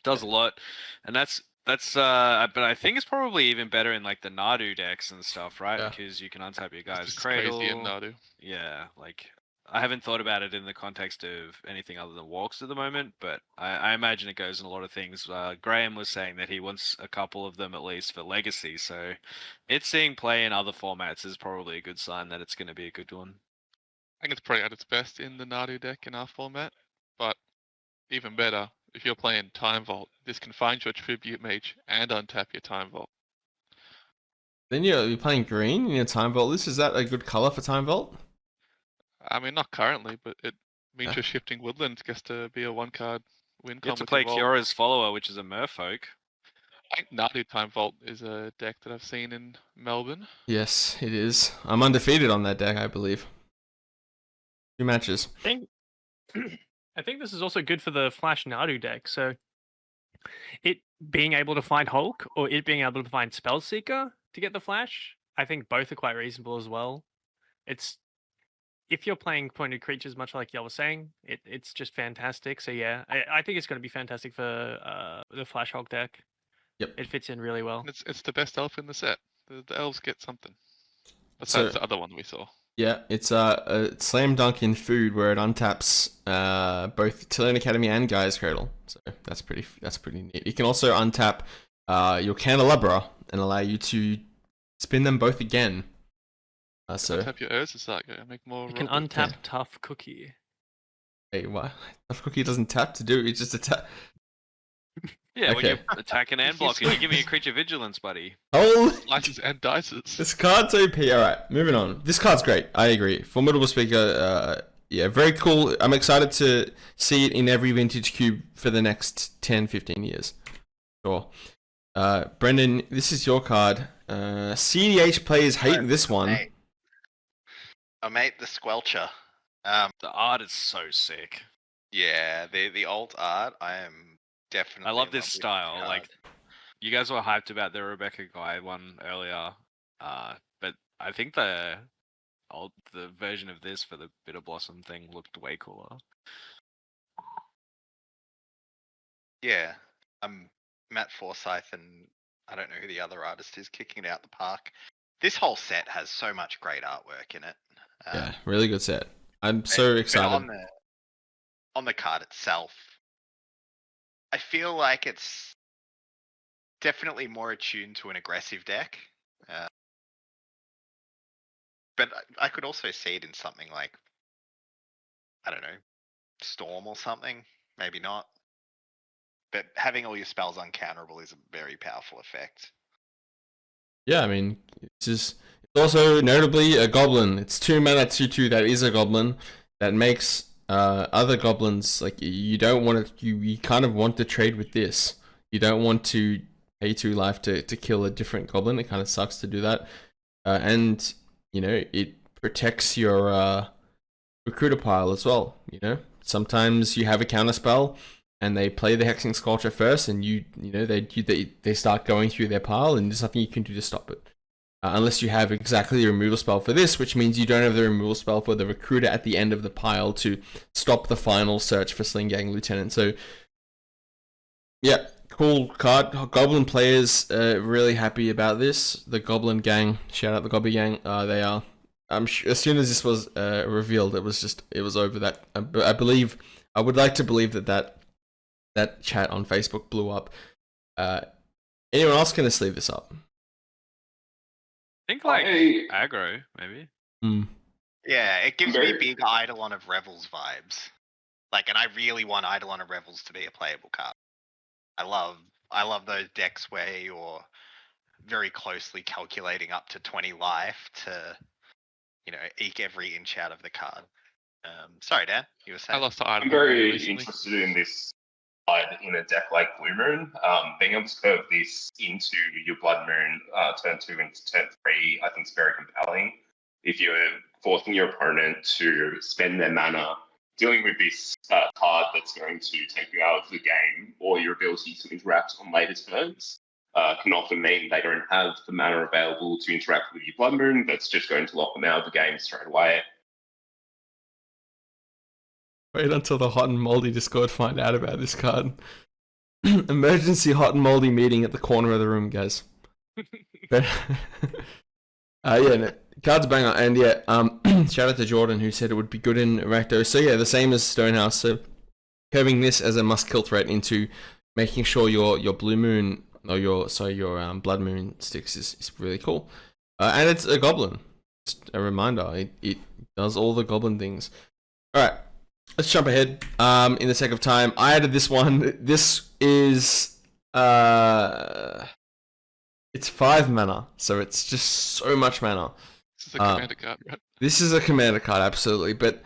Does a lot, and that's but I think it's probably even better in like the Nadu decks and stuff, right? Yeah. Because you can untap your It's guy's just cradle. crazy in Nadu. Yeah, like I haven't thought about it in the context of anything other than Walks at the moment, but I imagine it goes in a lot of things. Graham was saying that he wants a couple of them at least for Legacy, so it's seeing play in other formats is probably a good sign that it's going to be a good one. I think it's probably at its best in the Nadu deck in our format, but even better, if you're playing Time Vault, this can find your Tribute Mage and untap your Time Vault. Then you're playing green in your Time Vault list. Is that a good color for Time Vault? I mean, not currently, but it means Yeah. your Shifting Woodlands gets to be a one-card win You have con to with play your Vault. Kiora's follower, which is a Merfolk. I think Nadu Time Vault is a deck that I've seen in Melbourne. Yes, it is. I'm undefeated on that deck, I believe. 2 matches. I think this is also good for the Flash Nadu deck. So it being able to find Hulk or it being able to find Spellseeker to get the Flash, I think both are quite reasonable as well. It's if you're playing pointed creatures, much like y'all was saying, it's just fantastic. So yeah, I think it's going to be fantastic for the Flash Hulk deck. Yep. It fits in really well. And it's the best elf in the set. The elves get something. Besides the other one we saw. Yeah, it's a slam dunk in food where it untaps both Tilion Academy and Guy's Cradle. So that's pretty neat. You can also untap your Candelabra and allow you to spin them both again. So Untap your Urza Saga and make more. You can Robo. untap Tough Cookie. Hey, what? Tough Cookie doesn't tap to do. It's just a tap. Yeah, when Okay. you're attacking and blocking, you give me a creature vigilance, buddy. Holy! Slices and dices. This card's OP. Alright, moving on. This card's great. I agree. Formidable Speaker, yeah, very cool. I'm excited to see it in every vintage cube for the next 10, 15 years. Sure. Brendan, this is your card. CDH players hating this one. Mate, the Squelcher. The art is so sick. Yeah, the alt art, I am definitely. I love in this with style. the Like, you guys were hyped about the Rebecca Guy one earlier, but I think the version of this for the Bitter Blossom thing looked way cooler. Yeah, Matt Forsyth, and I don't know who the other artist is, kicking it out the park. This whole set has so much great artwork in it. Yeah, really good set. I'm so excited. On the card itself, I feel like it's definitely more attuned to an aggressive deck. But I could also see it in something like, I don't know, Storm or something. Maybe not. But having all your spells uncounterable is a very powerful effect. Yeah, I mean, it's also notably a goblin. It's 2 mana 2/2 that is a goblin that makes other goblins like you don't want to. You kind of want to trade with this. You don't want to pay 2 life to kill a different goblin. It kind of sucks to do that, and you know it protects your recruiter pile as well. You know, sometimes you have a counter spell and they play the Hexing Sculpture first, and they start going through their pile, and there's nothing you can do to stop it. Unless you have exactly the removal spell for this, which means you don't have the removal spell for the recruiter at the end of the pile to stop the final search for Sling Gang Lieutenant. So, yeah, cool card. Goblin players really happy about this. The Goblin Gang, shout out the Goblin Gang. They are. As soon as this was revealed, it was over. That I would like to believe that chat on Facebook blew up. Anyone else gonna sleeve this up? I think like aggro, maybe. Yeah, it gives me big Eidolon of Revels vibes. Like, and I really want Eidolon of Revels to be a playable card. I love those decks where you're very closely calculating up to 20 life to, eke every inch out of the card. Sorry, Dan. You were I saying. lost to Iron I'm Man very recently. interested in this card in a deck like Blue Moon. Being able to curve this into your Blood Moon turn 2 into turn 3, I think is very compelling. If you're forcing your opponent to spend their mana dealing with this card that's going to take you out of the game, or your ability to interact on later turns, can often mean they don't have the mana available to interact with your Blood Moon. That's just going to lock them out of the game straight away. Wait until the Hot and Moldy Discord find out about this card. Emergency Hot and Moldy meeting at the corner of the room, guys. But, yeah, no, card's banger, and yeah, shout out to Jordan who said it would be good in Rakdos. So yeah, the same as Stonehouse. So curving this as a must kill threat into making sure your Blue Moon or your Blood Moon sticks is really cool. And it's a goblin. Just a reminder, it does all the goblin things. All right. Let's jump ahead. In the sake of time, I added this one. This is it's 5 mana, so it's just so much mana. This is a commander card, right? This is a commander card, absolutely. But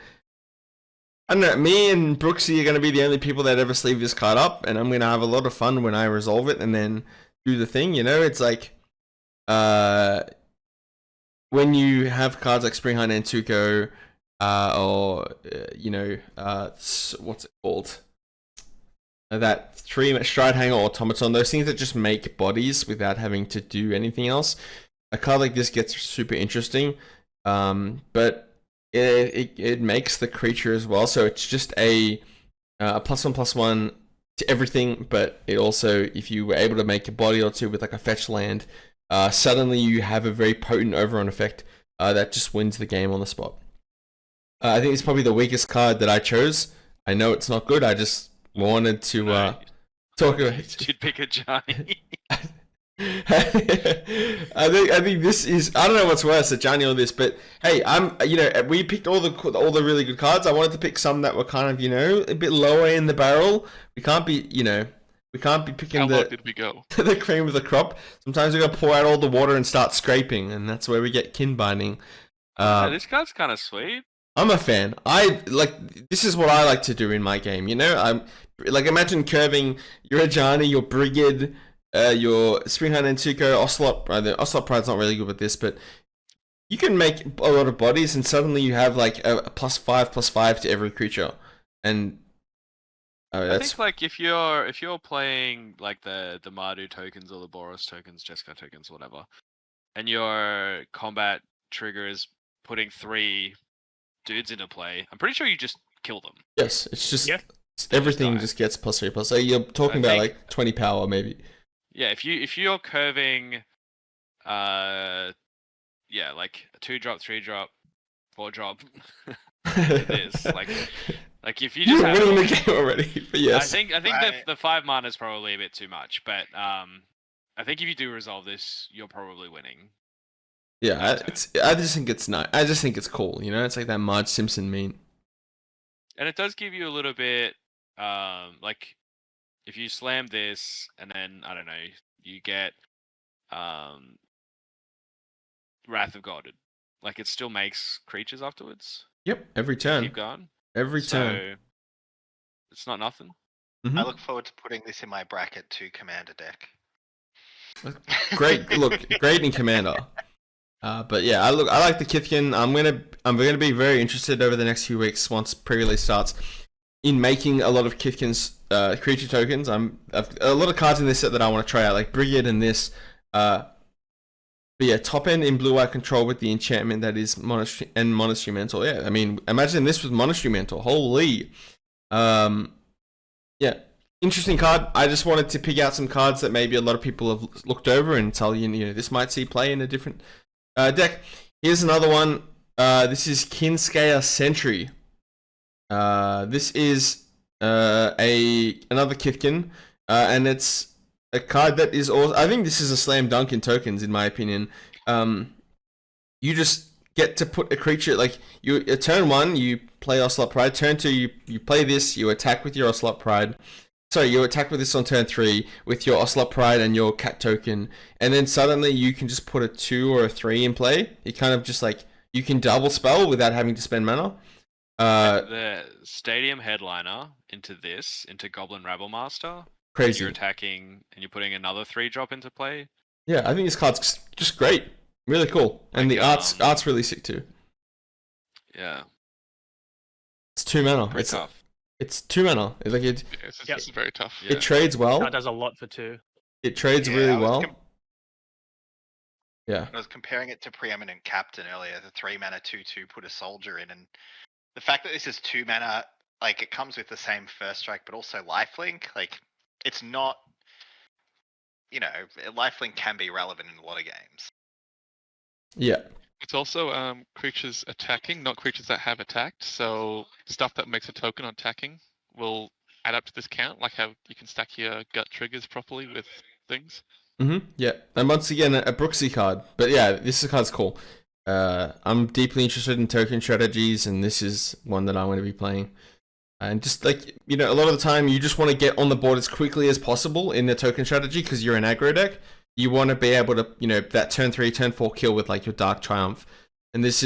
I don't know. Me and Brooksy are going to be the only people that ever sleeve this card up, and I'm going to have a lot of fun when I resolve it and then do the thing. You know, it's like when you have cards like Spring Highlander and Tuco. What's it called? That 3 Stride Hanger Automaton, those things that just make bodies without having to do anything else. A card like this gets super interesting, but it makes the creature as well, so it's just a +1/+1 to everything, but it also, if you were able to make a body or two with like a fetch land, suddenly you have a very potent overrun effect that just wins the game on the spot. I think it's probably the weakest card that I chose. I know it's not good. I just wanted to talk about. You'd pick a Johnny. I think this is. I don't know what's worse, a Johnny or this, but hey, we picked all the really good cards. I wanted to pick some that were kind of a bit lower in the barrel. We can't be picking How low did we go? the cream of the crop. Sometimes we got to pour out all the water and start scraping, and that's where we get kin binding. This card's kind of sweet. I'm a fan. This is what I like to do in my game, I'm like, imagine curving your Ajani, your Brigid, your Spring Highlander and Tuco, Ocelot. The Ocelot Pride's not really good with this, but you can make a lot of bodies and suddenly you have like a +5/+5 to every creature. And I think like if you're playing like the Mardu tokens or the Boros tokens, Jessica tokens, whatever, and your combat trigger is putting 3 dudes into play, I'm pretty sure you just kill them. Yes, it's just everything just gets +3/+. So you're talking about like 20 power maybe. Yeah, if you're curving, like a 2-drop, 3-drop, 4-drop, it is like if you just You're have winning the game already. But yes, I think that the 5 mana is probably a bit too much, but I think if you do resolve this, you're probably winning. Yeah, I just think it's nice. I just think it's cool. It's like that Marge Simpson meme. And it does give you a little bit, like, if you slam this and then I don't know, you get Wrath of God. Like, it still makes creatures afterwards. Yep, every turn. Keep going. Every turn. It's not nothing. I look forward to putting this in my bracket 2 commander deck. Great, great in commander. But yeah, I like the Kithkin. I'm gonna be very interested over the next few weeks once pre-release starts in making a lot of Kithkin's creature tokens. I've a lot of cards in this set that I want to try out, like Brigid and this. But yeah, top end in blue-eye control with the enchantment that is Monastery Mentor. Yeah, I mean, imagine this with Monastery Mentor. Holy, yeah, interesting card. I just wanted to pick out some cards that maybe a lot of people have looked over and tell you, this might see play in a different deck. Here's another one. This is Kinscale Sentry. This is another Kithkin, and it's a card that is also, I think this is a slam dunk in tokens, in my opinion. You just get to put a creature, like, turn 1, you play Ocelot Pride. Turn 2, you play this, you attack with your Ocelot Pride. Sorry, you attack with this on turn 3 with your Ocelot Pride and your Cat token, and then suddenly you can just put a 2 or a 3 in play. You kind of just like, you can double spell without having to spend mana. The Stadium Headliner into Goblin Rabble Master. Crazy. You're attacking and you're putting another 3-drop into play. Yeah, I think this card's just great. Really cool. And Like, the art's really sick too. Yeah. It's 2 mana. Pretty tough. It's 2 mana. It's like Yeah, it's very tough. Yeah. it trades well. That does a lot for 2. It trades Yeah, really I was well. Yeah. I was comparing it to Preeminent Captain earlier, the 3 mana 2/2 put a soldier in, and the fact that this is 2 mana, like it comes with the same first strike, but also lifelink. Like it's not, lifelink can be relevant in a lot of games. Yeah. It's also creatures attacking, not creatures that have attacked. So stuff that makes a token on attacking will add up to this count, like how you can stack your gut triggers properly with things. Yeah. And once again, a Brooksy card. But yeah, this card's cool. I'm deeply interested in token strategies, and this is one that I want to be playing. And just like, a lot of the time you just want to get on the board as quickly as possible in the token strategy because you're an aggro deck. You want to be able to, that turn 3, turn 4 kill with like your Dark Triumph. And this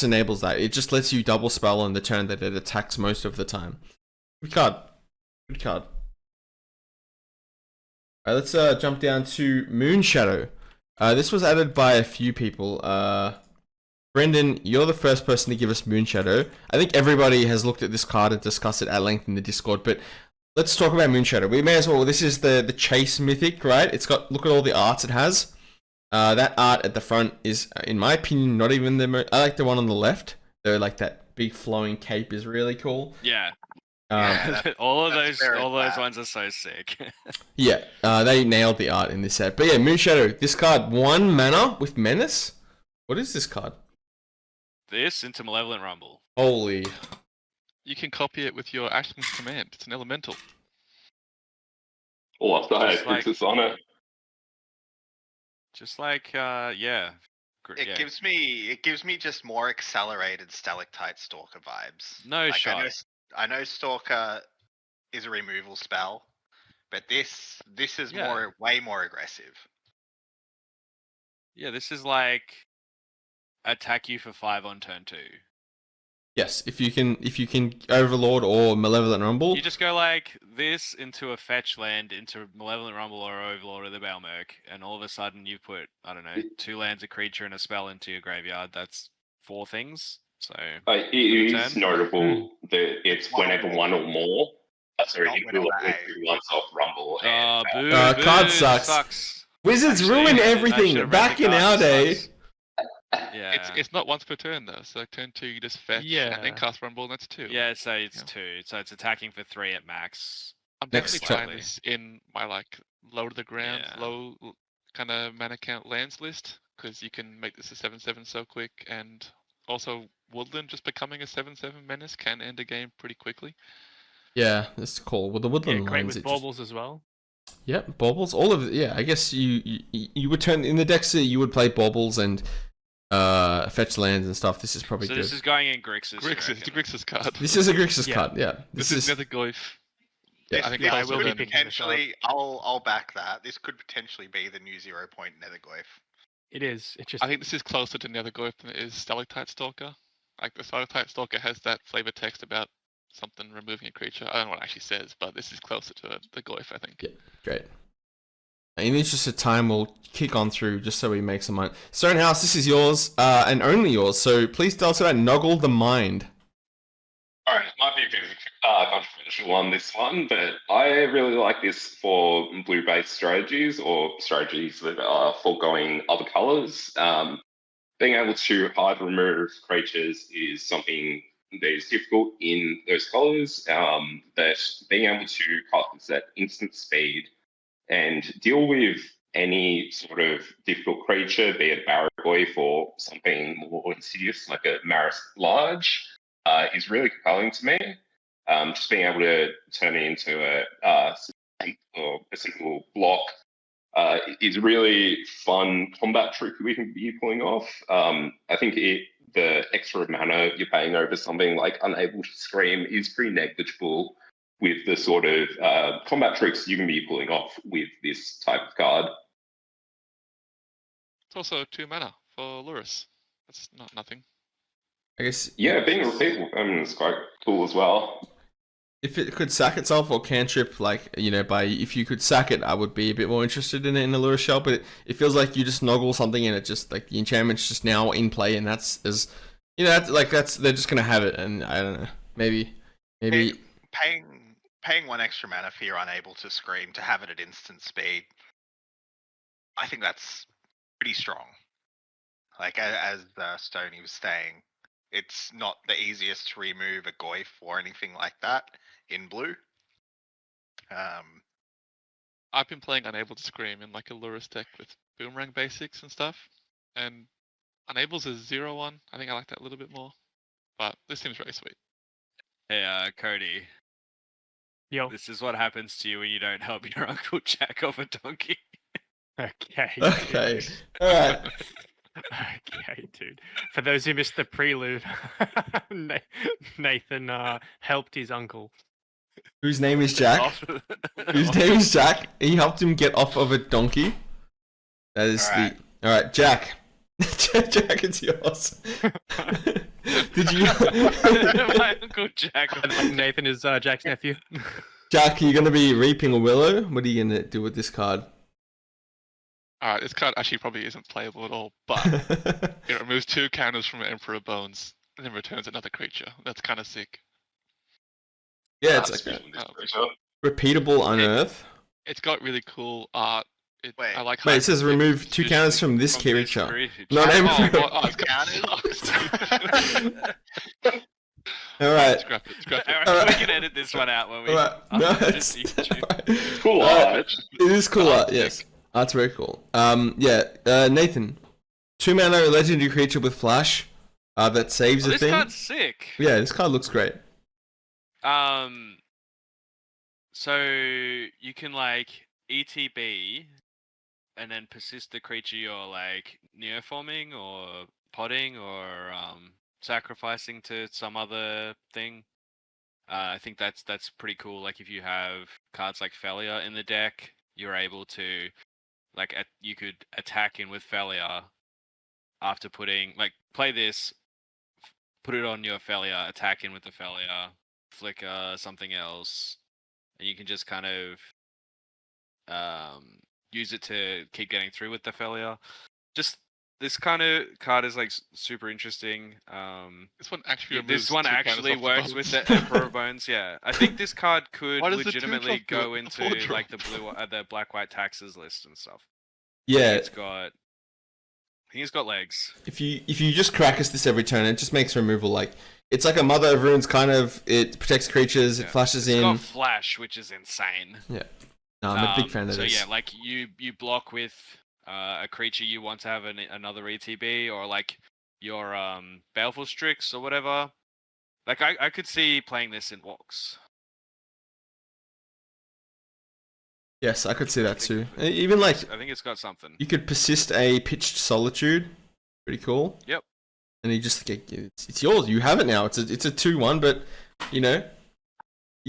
enables that. It just lets you double spell on the turn that it attacks most of the time. Good card. Good card. Alright, let's jump down to Moonshadow. This was added by a few people. Brendan, you're the first person to give us Moonshadow. I think everybody has looked at this card and discussed it at length in the Discord, but let's talk about Moonshadow. We may as well. This is the Chase Mythic, right? It's got, look at all the arts it has. That art at the front is, in my opinion, not even the I like the one on the left. Like that big flowing cape is really cool. Yeah. All those ones are so sick. Yeah, they nailed the art in this set. But yeah, Moonshadow, this card, 1 mana with Menace. What is this card? This into Malevolent Rumble. Holy. You can copy it with your Ashman's Command. It's an elemental. All of the Just like- fixes on it. Just like, yeah. It gives me just more accelerated Stalactite Stalker vibes. No Like, shot. I know Stalker is a removal spell, but this is Yeah. way more aggressive. Yeah, this is like attack you for 5 on turn 2. Yes, if you can Overlord or Malevolent Rumble. You just go like this into a fetch land, into Malevolent Rumble or Overlord or the Balmerk, and all of a sudden you put, I don't know, 2 lands, a creature, and a spell into your graveyard. That's 4 things. So It is turn. notable that it's whenever one or more. Sorry, Not it whenever will A. do once off Rumble. Oh, boo, card boo, sucks. sucks. Wizards Actually, ruin I everything. should've read Back the in card, our it day. sucks. Yeah. It's not once per turn though. So turn 2 you just fetch and then Yeah. cast Rumble and that's 2. Yeah, so it's Yeah. 2. So it's attacking for 3 at max. I'm Next definitely turn. trying this in my like low to the ground, Yeah. low kind of mana count lands list because you can make this a 7/7 so quick, and also Woodland just becoming a 7/7 menace can end a game pretty quickly. Yeah, that's cool. Well, the Yeah, Woodland great lines, with it just- baubles as well. Yep, baubles. All of it. Yeah, I guess you would turn in the decks. You would play baubles and fetch lands and stuff. This is probably So good. this is going in Grixis. you Grixis, it's a reckon? Grixis card. This is a Grixis Yeah. card. Yeah, This is another Goyf. Yeah, I think Yeah, I it's will also be then- picking this up. Potentially, I'll back that. This could potentially be the new 0-point Netherglyph. It is. It just I think this is closer to Nether Goyf than it is Stalactite Stalker. Like the Stalactite Stalker has that flavor text about something removing a creature. I don't know what it actually says, but this is closer to the Goyf, I think. Yeah. Great. In the interest of time, we'll kick on through just so we make some money. Stonehouse, this is yours and only yours. So please tell us about Noggle the Mind. All right, might be a bit of a controversial on this one, but I really like this for blue-based strategies or strategies that are foregoing other colors. Being able to hard remove creatures is something that is difficult in those colors. But being able to cast at instant speed and deal with any sort of difficult creature, be it a Barragoyf or something more insidious like a Maris Large, is really compelling to me. Just being able to turn it into a single block is a really fun combat trick we can be pulling off. I think the extra mana you're paying over something like Unable to Scream is pretty negligible with the sort of combat tricks you can be pulling off with this type of card. It's also 2 mana for Lurrus. That's not nothing. I guess Yeah, being repeatable permanent is quite cool as well. if it could sack itself or cantrip, like, if you could sack it, I would be a bit more interested in it in a lure shell, but it feels like you just noggle something and it just, like, the enchantment's just now in play, and they're just gonna have it, and I don't know, maybe. Paying 1 extra mana for your Unable to Scream to have it at instant speed, I think that's pretty strong. Like, as Stoney was saying, it's not the easiest to remove a Goyf or anything like that in blue. I've been playing Unable to Scream in like a Lurus deck with Boomerang basics and stuff, and Unable's a 0/1. I think I like that a little bit more, but this seems really sweet. Hey, Cody. Yo. This is what happens to you when you don't help your Uncle Jack off a donkey. Okay. Okay. All right. Okay, dude. For those who missed the prelude, Nathan helped his uncle. Whose name is Jack? Whose name is Jack? He helped him get off of a donkey. That is Alright. All right, Jack. Jack, it's yours. Did you? My Uncle Jack. Nathan is Jack's nephew. Jack, are you gonna be reaping a willow? What are you gonna do with this card? Alright, this card actually probably isn't playable at all, but it removes 2 counters from Emperor Bones and then returns another creature. That's kind of sick. Yeah, it's like Creature. repeatable unearth. It's got really cool art. Wait. I like. Wait, it says remove 2 counters from this creature. Not Oh, Emperor. All right. Scrap it. Scrap it. Alright, Alright. we can edit this one out when we. All right. No, upload it's it to YouTube. It's cool Alright. art. It is cool art, Art's yes. Art's very cool. Nathan, 2 mana legendary creature with flash, that saves a This thing. card's sick. Yeah, this card looks great. So you can like ETB and then persist the creature you're like neoforming or potting or sacrificing to some other thing. I think that's pretty cool. Like if you have cards like Felia in the deck, you're able to you could attack in with Felia after play this, put it on your Felia, attack in with the Felia, flicker something else, and you can just kind of use it to keep getting through with the Felia. Just this kind of card is like super interesting. This one actually. This one actually works with the bones. Emperor Bones. Yeah, I think this card could Why does the 2 legitimately drop go the into 4 drop? like the black white taxes list and stuff. Yeah, It's got. I think it's got legs. if you just crack us this every turn, it just makes removal like it's like a Mother of Runes kind of. It protects creatures. It Yeah. flashes It's in. got flash, which is insane. No, I'm a big fan of so this. yeah, like you block with a creature you want to have another ETB, or like your Baleful Strix or whatever. Like I could see playing this in walks. Yes, I could see that I too. think Even like I think it's got something. you could persist a Pitched Solitude. Pretty cool. Yep. And you just get it's yours. You have it now. It's a 2/1, but you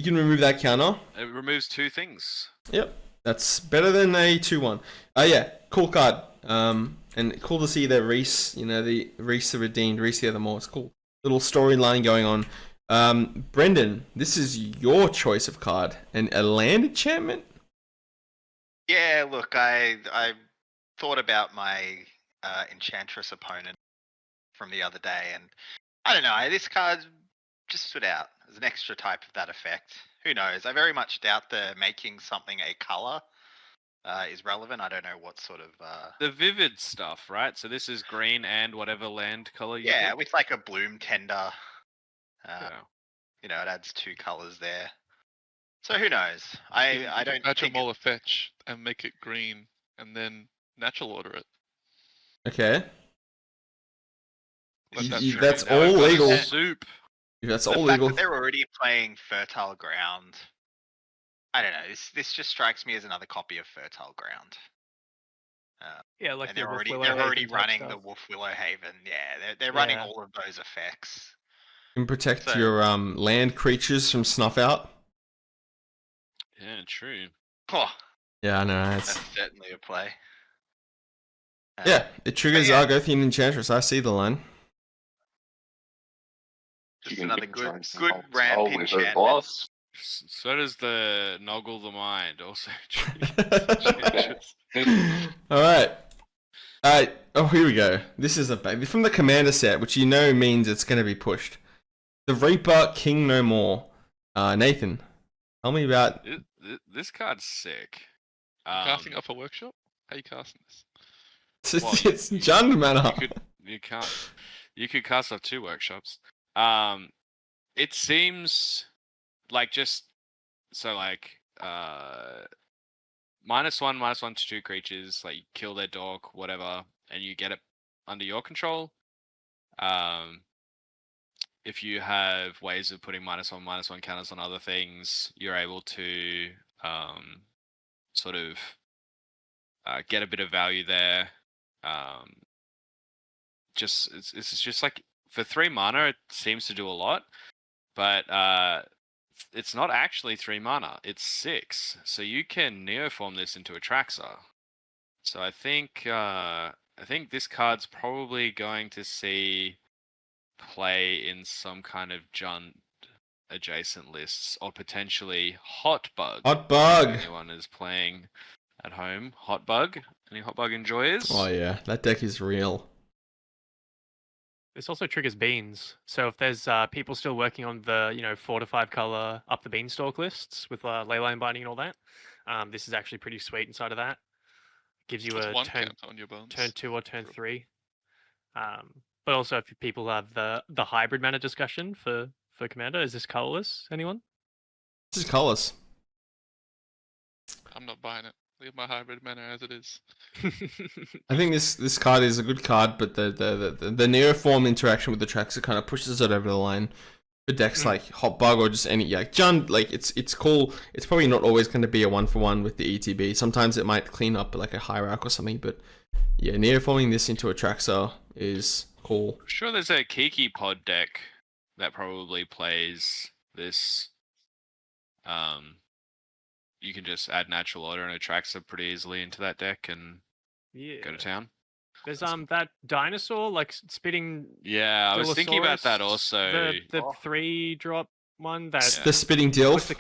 can remove that counter. It removes 2 things. Yep, that's better than a 2/1. Yeah, cool card. And cool to see that Reese, the Reese the Redeemed, Reese the Othermore. It's cool. Little storyline going on. Brendan, this is your choice of card, and a land enchantment. Yeah, look, I thought about my Enchantress opponent from the other day, and I don't know, this card just stood out as an extra type of that effect. Who knows? I very much doubt the making something a color is relevant. I don't know what sort of The vivid stuff, right? So this is green and whatever land color you yeah, pick. with like a bloom tender. Yeah. It adds 2 colors there. So who knows? I don't Natural think Molar Fetch and make it green, and then natural order it. Okay. But that's You- true. that's Now we've all got a legal. Soup. That's the all fact legal. that they're already playing Fertile Ground. I don't know. This just strikes me as another copy of Fertile Ground. Yeah, like And the they're Wolf already Willow they're already Haven type running stuff. the Wolf Willow Haven. Yeah, they're running Yeah. all of those effects. You can protect So- your land creatures from snuff out. Yeah, true. Oh, Yeah, I know. that's certainly a play. Yeah, it triggers yeah. Argothian Enchantress. I see the line. Just can another get good Jones good involved as ramp well with her enchantment. boss. So does the Noggle the Mind also. All right. Oh, here we go. This is a baby from the Commander set, which you know means it's going to be pushed. The Reaper King No More. Nathan, tell me about. This card's sick. Casting up a workshop? How are you casting this? Well, It's Jund mana. You could cast up 2 workshops. It seems like just so like -1/-1 to 2 creatures, like you kill their dog, whatever, and you get it under your control. If you have ways of putting -1/-1 counters on other things, you're able to sort of get a bit of value there. It's just like for 3 mana, it seems to do a lot, but it's not actually 3 mana. It's 6, so you can neoform this into a Traxxas. So I think this card's probably going to see play in some kind of Jund adjacent lists, or potentially Hot Bug. Hot Bug. If anyone is playing at home, Hot Bug. Any Hot Bug enjoyers? Oh yeah, that deck is real. This also triggers beans. So if there's people still working on the 4 to 5 color up the beanstalk lists with leyline binding and all that, this is actually pretty sweet inside of that. Gives you It's a 1 turn counter on your bones. 2 or turn 3. But also if people have the hybrid mana discussion for Commander, is this colorless? Anyone? This is colors. I'm not buying it. Leave my hybrid mana as it is. I think this card is a good card, but the neoform interaction with the Traxxas kind of pushes it over the line. For decks like Hot Bug or just any Jund, like it's cool. It's probably not always going to be a 1-for-1 with the ETB. Sometimes it might clean up like a hierarch or something, but yeah, neoforming this into a Traxxas is cool. I'm sure there's a Kiki pod deck that probably plays this. You can just add natural order and a Traxxas pretty easily into that deck and go to town. There's that dinosaur like spitting. Yeah, I was thinking about that Dilophosaurus, also. The 3-drop one that The Spitting Dilf.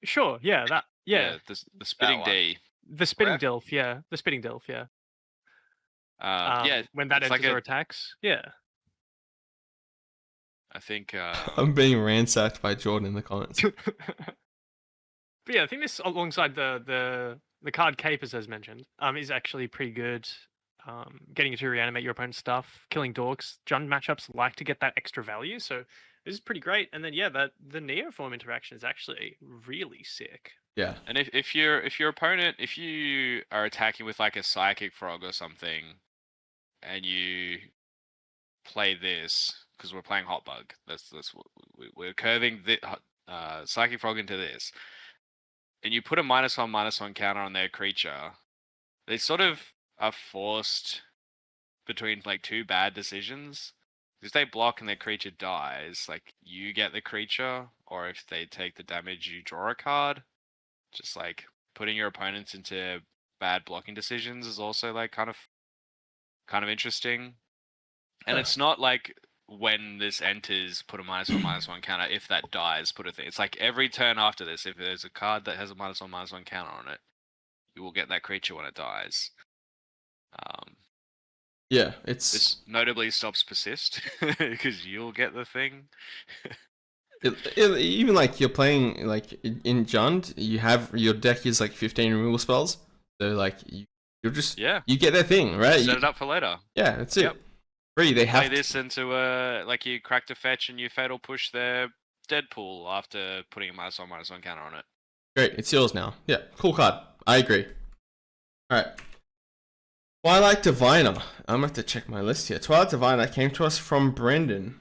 Sure, yeah, that yeah. The Spitting one. D. The Spitting Correct. Dilf, yeah. The Spitting Dilf, yeah. Yeah, When that it's enters like or attacks, yeah. I think I'm being ransacked by Jordan in the comments. But yeah, I think this alongside the card Capers as mentioned, is actually pretty good. Getting you to reanimate your opponent's stuff, killing dorks. Jund matchups like to get that extra value, so this is pretty great. And then yeah, the neoform interaction is actually really sick. Yeah. and if your opponent, if you are attacking with like a Psychic Frog or something, and you play this because we're playing Hot Bug, that's what we're curving the Psychic Frog into this, and you put a -1/-1 counter on their creature, they sort of are forced between like 2 bad decisions. If they block and their creature dies, like you get the creature, or if they take the damage, you draw a card. Just like putting your opponents into bad blocking decisions is also like kind of interesting. And it's not like when this enters, put a -1/-1 counter. If that dies, put a thing. It's like every turn after this, if there's a card that has a -1/-1 counter on it, you will get that creature when it dies. Yeah, it's This notably stops persist because you'll get the thing. even like you're playing like in Jund, you have your deck is like 15 removal spells, so like you're just you get their thing, right? Set it up for later. Yeah, that's it. Yep. Free. They Play have this into a like you cracked a fetch and you fatal push their Deadpool after putting a -1/-1 counter on it. Great, it's yours now. Yeah, cool card. I agree. All right. Twilight Diviner. I'm gonna have to check my list here. Twilight Diviner came to us from Brendan,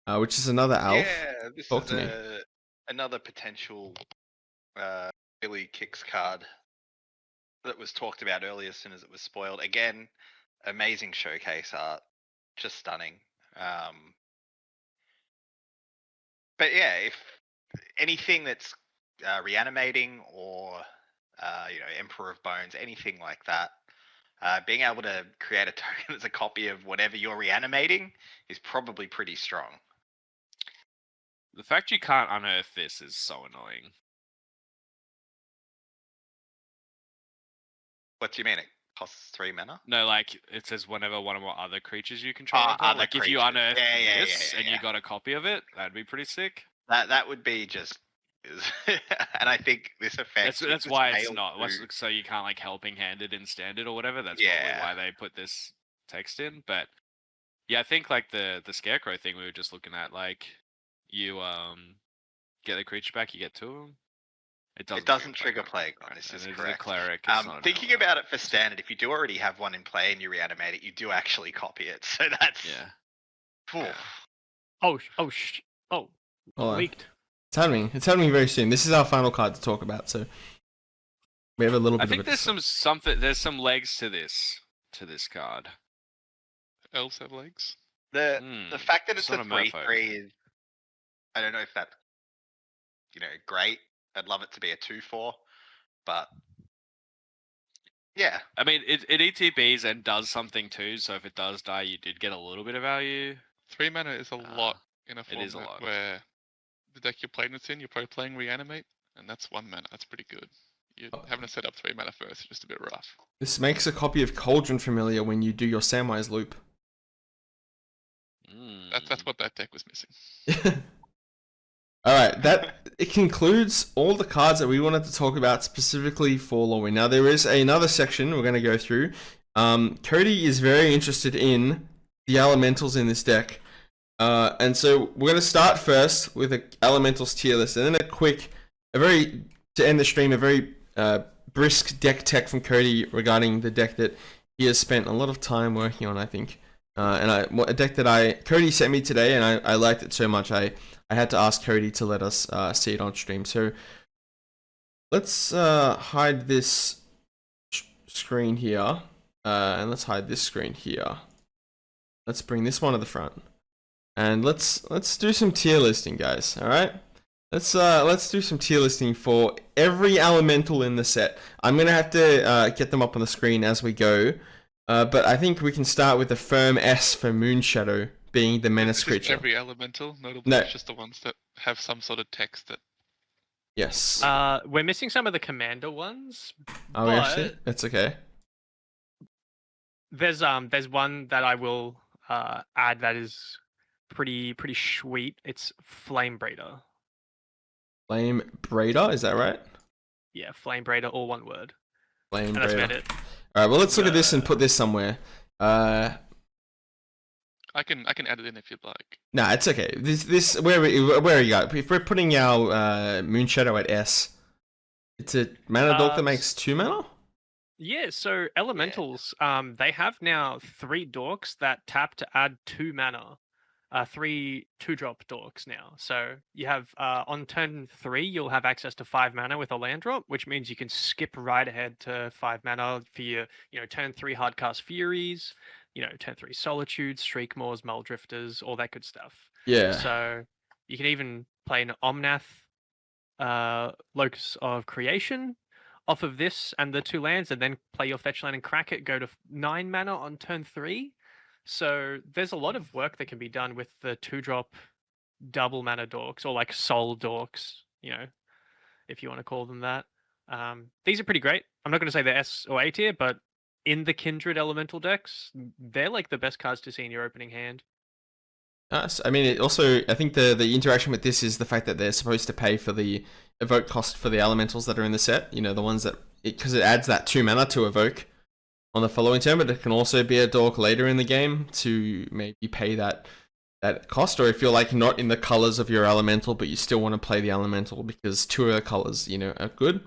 which is another elf. Yeah, this Talk is to me. another potential Billy Kicks card that was talked about earlier as soon as it was spoiled. Again, amazing showcase art, just stunning. But yeah, if anything that's reanimating or Emperor of Bones, anything like that, being able to create a token that's a copy of whatever you're reanimating is probably pretty strong. The fact you can't unearth this is so annoying. What do you mean? It costs 3 mana? No, like it says whenever one or more other creatures you control. Oh, on top. other Like if you creatures. unearth Yeah, this and you got a copy of it, that'd be pretty sick. That would be just. And I think this affects. That's why it's not. So you can't like helping handed in standard or whatever. That's probably why they put this text in. But yeah, I think like the scarecrow thing we were just looking at, like you get the creature back, you get 2 of them. It doesn't trigger plague. This is correct. A cleric. Thinking about it for standard, if you do already have one in play and you reanimate it, you do actually copy it. So that's Leaked. It's happening. It's happening very soon. This is our final card to talk about, so we have a little bit. I think there's some legs to this card. Elves have legs. The fact that it's a 3/3 is, I don't know if that's great. I'd love it to be a 2/4, but yeah. I mean, it ETBs and does something too. So if it does die, you did get a little bit of value. 3 mana is a lot in a format it is a lot. where the deck you're playing it's in, you're probably playing reanimate, and that's 1 mana. That's pretty good. You're having to set up 3 mana first, it's just a bit rough. This makes a copy of Cauldron familiar when you do your Samwise loop. That's what that deck was missing. Alright, it concludes all the cards that we wanted to talk about specifically for Lorwyn. Now there is another section we're going to go through. Cody is very interested in the elementals in this deck. And so we're going to start first with an elementals tier list, and then to end the stream, a very brisk deck tech from Cody regarding the deck that he has spent a lot of time working on, I think. And a deck that Cody sent me today, and I liked it so much, I had to ask Cody to let us see it on stream. So let's hide this screen here, and let's hide this screen here. Let's bring this one to the front, and let's do some tier listing, guys. All right, let's do some tier listing for every elemental in the set. I'm gonna have to get them up on the screen as we go. But I think we can start with the firm S for Moonshadow being the menace creature. Every elemental, notably, No. it's just the ones that have some sort of text that. Yes. We're missing some of the commander ones. Are we actually? That's okay. There's one that I will add that is pretty sweet. It's Flame Braider. Flame Braider, is that right? Yeah, Flame Braider, all one word. Flame And that's about Braider. it. Alright, well let's look at this and put this somewhere. I can add it in if you'd like. Nah, it's okay. This where are you at? If we're putting our Moonshadow at S, it's a mana dork that makes 2 mana? Yeah, so elementals, they have now 3 dorks that tap to add 2 mana. 3 2-drop dorks now. So you have on turn 3, you'll have access to 5 mana with a land drop, which means you can skip right ahead to 5 mana for your, turn 3 hardcast Furies, turn 3 Solitudes, Shriekmaws, Muldrifters, all that good stuff. Yeah. So you can even play an Omnath, Locus of Creation off of this and the 2 lands, and then play your fetch land and crack it, go to 9 mana on turn 3. So there's a lot of work that can be done with the 2-drop double mana dorks, or like soul dorks, if you want to call them that. These are pretty great. I'm not going to say they're S or A tier, but in the Kindred elemental decks, they're like the best cards to see in your opening hand. I mean, it also, I think the interaction with this is the fact that they're supposed to pay for the evoke cost for the elementals that are in the set. The ones that, because it adds that 2 mana to evoke on the following turn, but it can also be a dork later in the game to maybe pay that cost, or if you're like not in the colors of your elemental but you still want to play the elemental because 2 of the colors are good,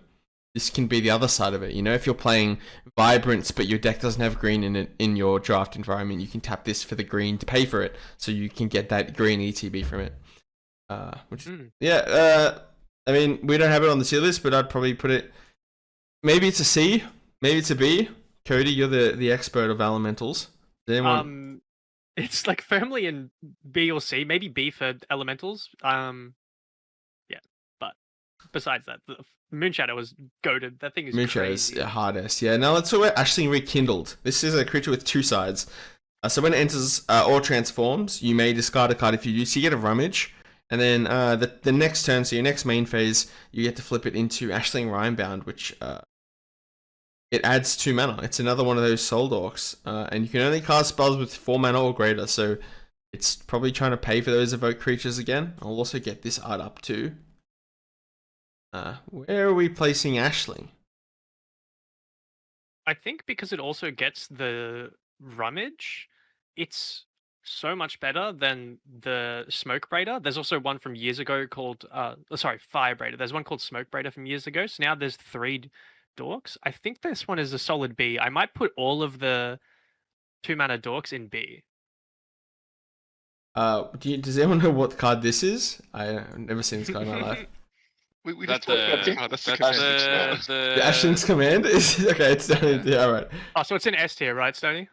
this can be the other side of it. if you're playing Vibrance but your deck doesn't have green in it in your draft environment, you can tap this for the green to pay for it, so you can get that green ETB from it. I mean, we don't have it on the tier list, but I'd probably put it, maybe it's a C, maybe it's a B. Cody, you're the expert of elementals. Does anyone... It's like firmly in B or C, maybe B for elementals. Yeah, but besides that, Moonshadow was goated. That thing is Moonshadow is crazy. hardest. Yeah. Now let's talk about Ashling Rekindled. This is a creature with two sides. So when it enters or transforms, you may discard a card. If you do, so you get a Rummage. And then the next turn, so your next main phase, you get to flip it into Ashling Rhinebound, which it adds 2 mana. It's another one of those Soul Dorks. And you can only cast spells with 4 mana or greater, so it's probably trying to pay for those evoke creatures again. I'll also get this art up too. Where are we placing Ashling? I think because it also gets the Rummage, it's so much better than the Smoke Braider. There's also one from years ago called Fire Braider. There's one called Smoke Braider from years ago. So now there's 3 dorks. I think this one is a solid B. I might put all of the 2 mana dorks in B. Does anyone know what card this is? I've never seen this card in my life. We That's just talked about the- oh, that's the That's command. The Ashling's Command is okay. It's done. Yeah, all right. Oh, so it's in S tier, right, Stoney?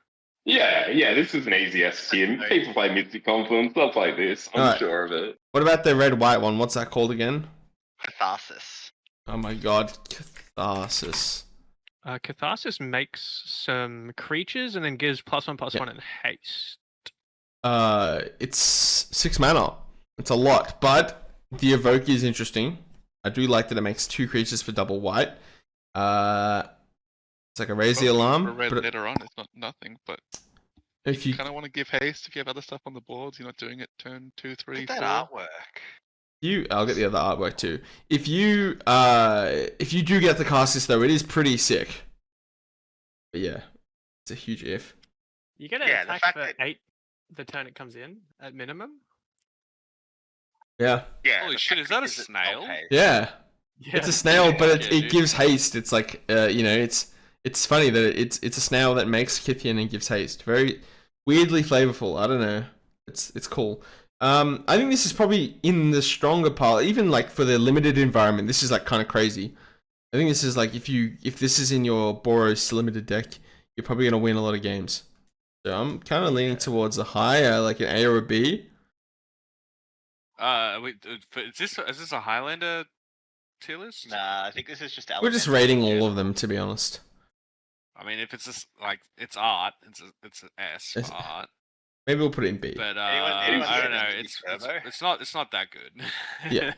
Yeah, this is an easy S team. People play Mystic Confluence, they'll play this. I'm Alright. sure of it. What about the red-white one? What's that called again? Catharsis. Oh my god, Catharsis. Catharsis makes some creatures and then gives +1/+1 and haste. It's 6 mana. It's a lot, but the evoke is interesting. I do like that it makes 2 creatures for double white. It's like a raise the alarm. A red but letter on, it's not nothing, but if you you kind of want to give haste if you have other stuff on the boards. You're not doing it turn 2, 3, Look at 4. that artwork. I'll get the other artwork too. If you do get to cast this though, it is pretty sick. But yeah, it's a huge if. You get an Yeah, the attack fact for that- 8 the turn it comes in, at minimum. Yeah, Yeah. Holy the shit, fact is that a it not snail? haste. yeah. Yeah. It's a snail, but it dude. gives haste. It's like it's funny that it's a snail that makes Kithian and gives haste. Very weirdly flavorful. I don't know. It's cool. I think this is probably in the stronger pile. Even like for the limited environment, this is like kind of crazy. I think this is like if this is in your Boros limited deck, you're probably gonna win a lot of games. So I'm kind of leaning towards a higher, like an A or a B. Is this a Highlander tier list? Nah, I think this is just We're just elemental rating in all of general. them, to be honest. I mean, if it's just like it's art, it's an S for It's- art. Maybe we'll put it in B. But anyone I don't say know. that It's Turbo? it's not that good. Yeah.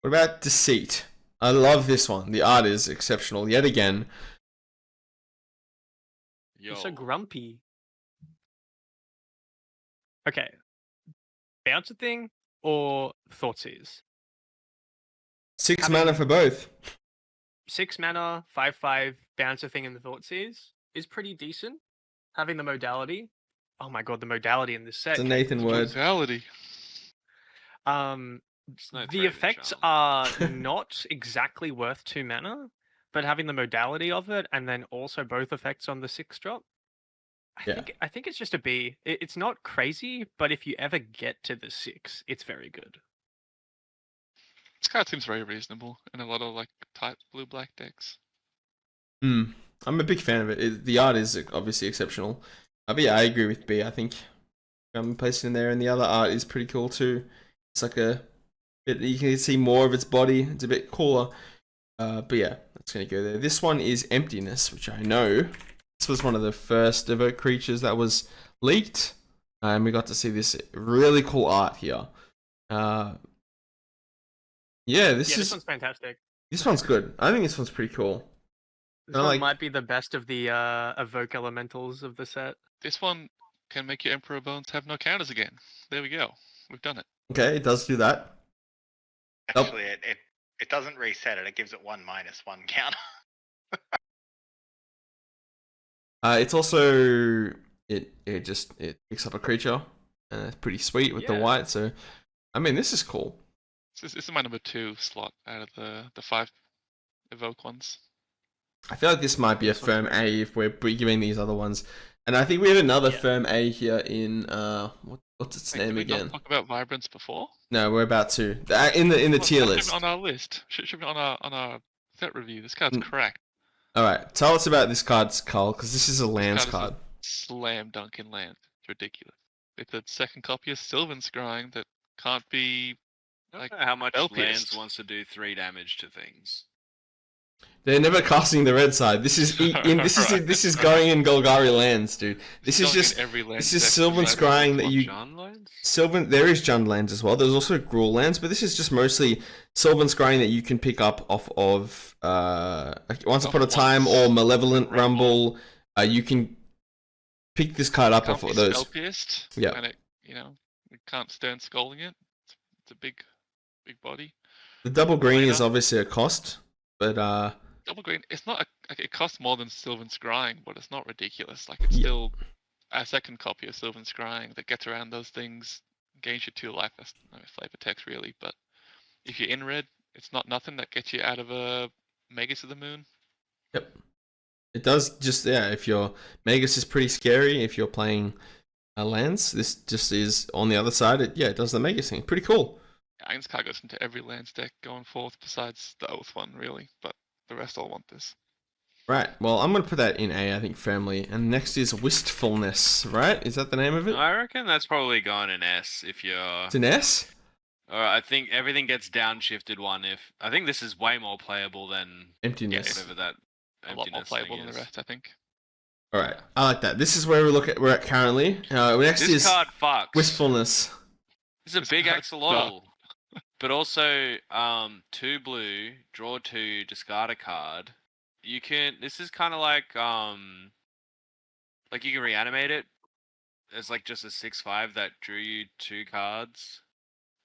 What about Deceit? I love this one. The art is exceptional yet again. Yo. You're so grumpy. Okay. Bouncer thing or Thoughtseize? 6 Having- mana for both. 6 mana, 5/5 bouncer thing in the Thoughtseize is pretty decent. Having the modality. Oh my god, the modality in this set. It's a can- Nathan word. Totality. It's no The threat of effects charm. are not exactly worth 2 mana, but having the modality of it and then also both effects on the 6 drop. Yeah. I think it's just a B. It's not crazy, but if you ever get to the 6, it's very good. This card seems very reasonable in a lot of like type blue-black decks. I'm a big fan of it. The art is obviously exceptional. But yeah, I agree with B. I think I'm placing in there, and the other art is pretty cool too. It's like a bit, you can see more of its body. It's a bit cooler. But yeah, that's gonna go there. This one is Emptiness, which I know this was one of the first Evoke creatures that was leaked, and we got to see this really cool art here. Yeah, this This one's fantastic. this one's good. I think this one's pretty cool. This I one like- might be the best of the Evoke Elementals of the set. This one can make your Emperor Bones have no counters again. There we go. We've done it. Okay, it does do that. Nope. Actually, it doesn't reset it. It gives it 1/-1 counter. It's also it picks up a creature, and it's pretty sweet with the Yeah. white. So, I mean, this is cool. This is my number 2 slot out of the 5 Evoke ones. I feel like this might be a This one's firm great. A if we're giving these other ones, and I think we have another Yeah. firm A here in what's its Wait, name did we again? not talk about Vibrance before? No, we're about to in the Well, tier that should list. be on our list. Should be on our set review. This card's cracked. All right, tell us about this card, Carl, because this is a lands card is card. Slam dunk in land. It's ridiculous. It's a second copy of Sylvan Scrying that can't be I Like, don't know how much Elpist. lands wants to do 3 damage to things. They're never casting the red side. This is this is going in Golgari lands, dude. This is going in just every land this is deck Sylvan besides Scrying that What, you John lands? Sylvan. There is Jund lands as well. There's also Gruul lands, but this is just mostly Sylvan Scrying that you can pick up off of Once Upon a Time or Malevolent Rumble. You can pick this card up off of those. Elpist, Yeah. and it, we can't stand scolding it. It's a big body. The double green is Later. obviously a cost, but Double green. It's not it costs more than Sylvan Scrying, but it's not ridiculous. Like it's Yeah. still a second copy of Sylvan Scrying that gets around those things, gains you 2 life. That's flavor text really, but if you're in red, it's not nothing that gets you out of a Magus of the Moon. yep, it does just if your Magus is pretty scary. If you're playing lands, this just is on the other side. It does the Magus thing. Pretty cool. Iron's card goes into every lands deck going forth, besides the Oath one really, but the rest all want this. Right. Well, I'm gonna put that in A, I think, firmly. And next is Wistfulness. Right? Is that the name of it? I reckon that's probably gone in S if you're. It's an S. Or I think everything gets downshifted one if. I think this is way more playable than Emptiness. whatever that A lot more emptiness playable thing than is. the rest, I think. All right. I like that. This is where we're at currently. Next This is card fucks. Wistfulness. It's a This big card axolotl. But also, 2 blue, draw 2, discard a card. You can. This is kind of like you can reanimate it. It's like just a 6/5 that drew you 2 cards.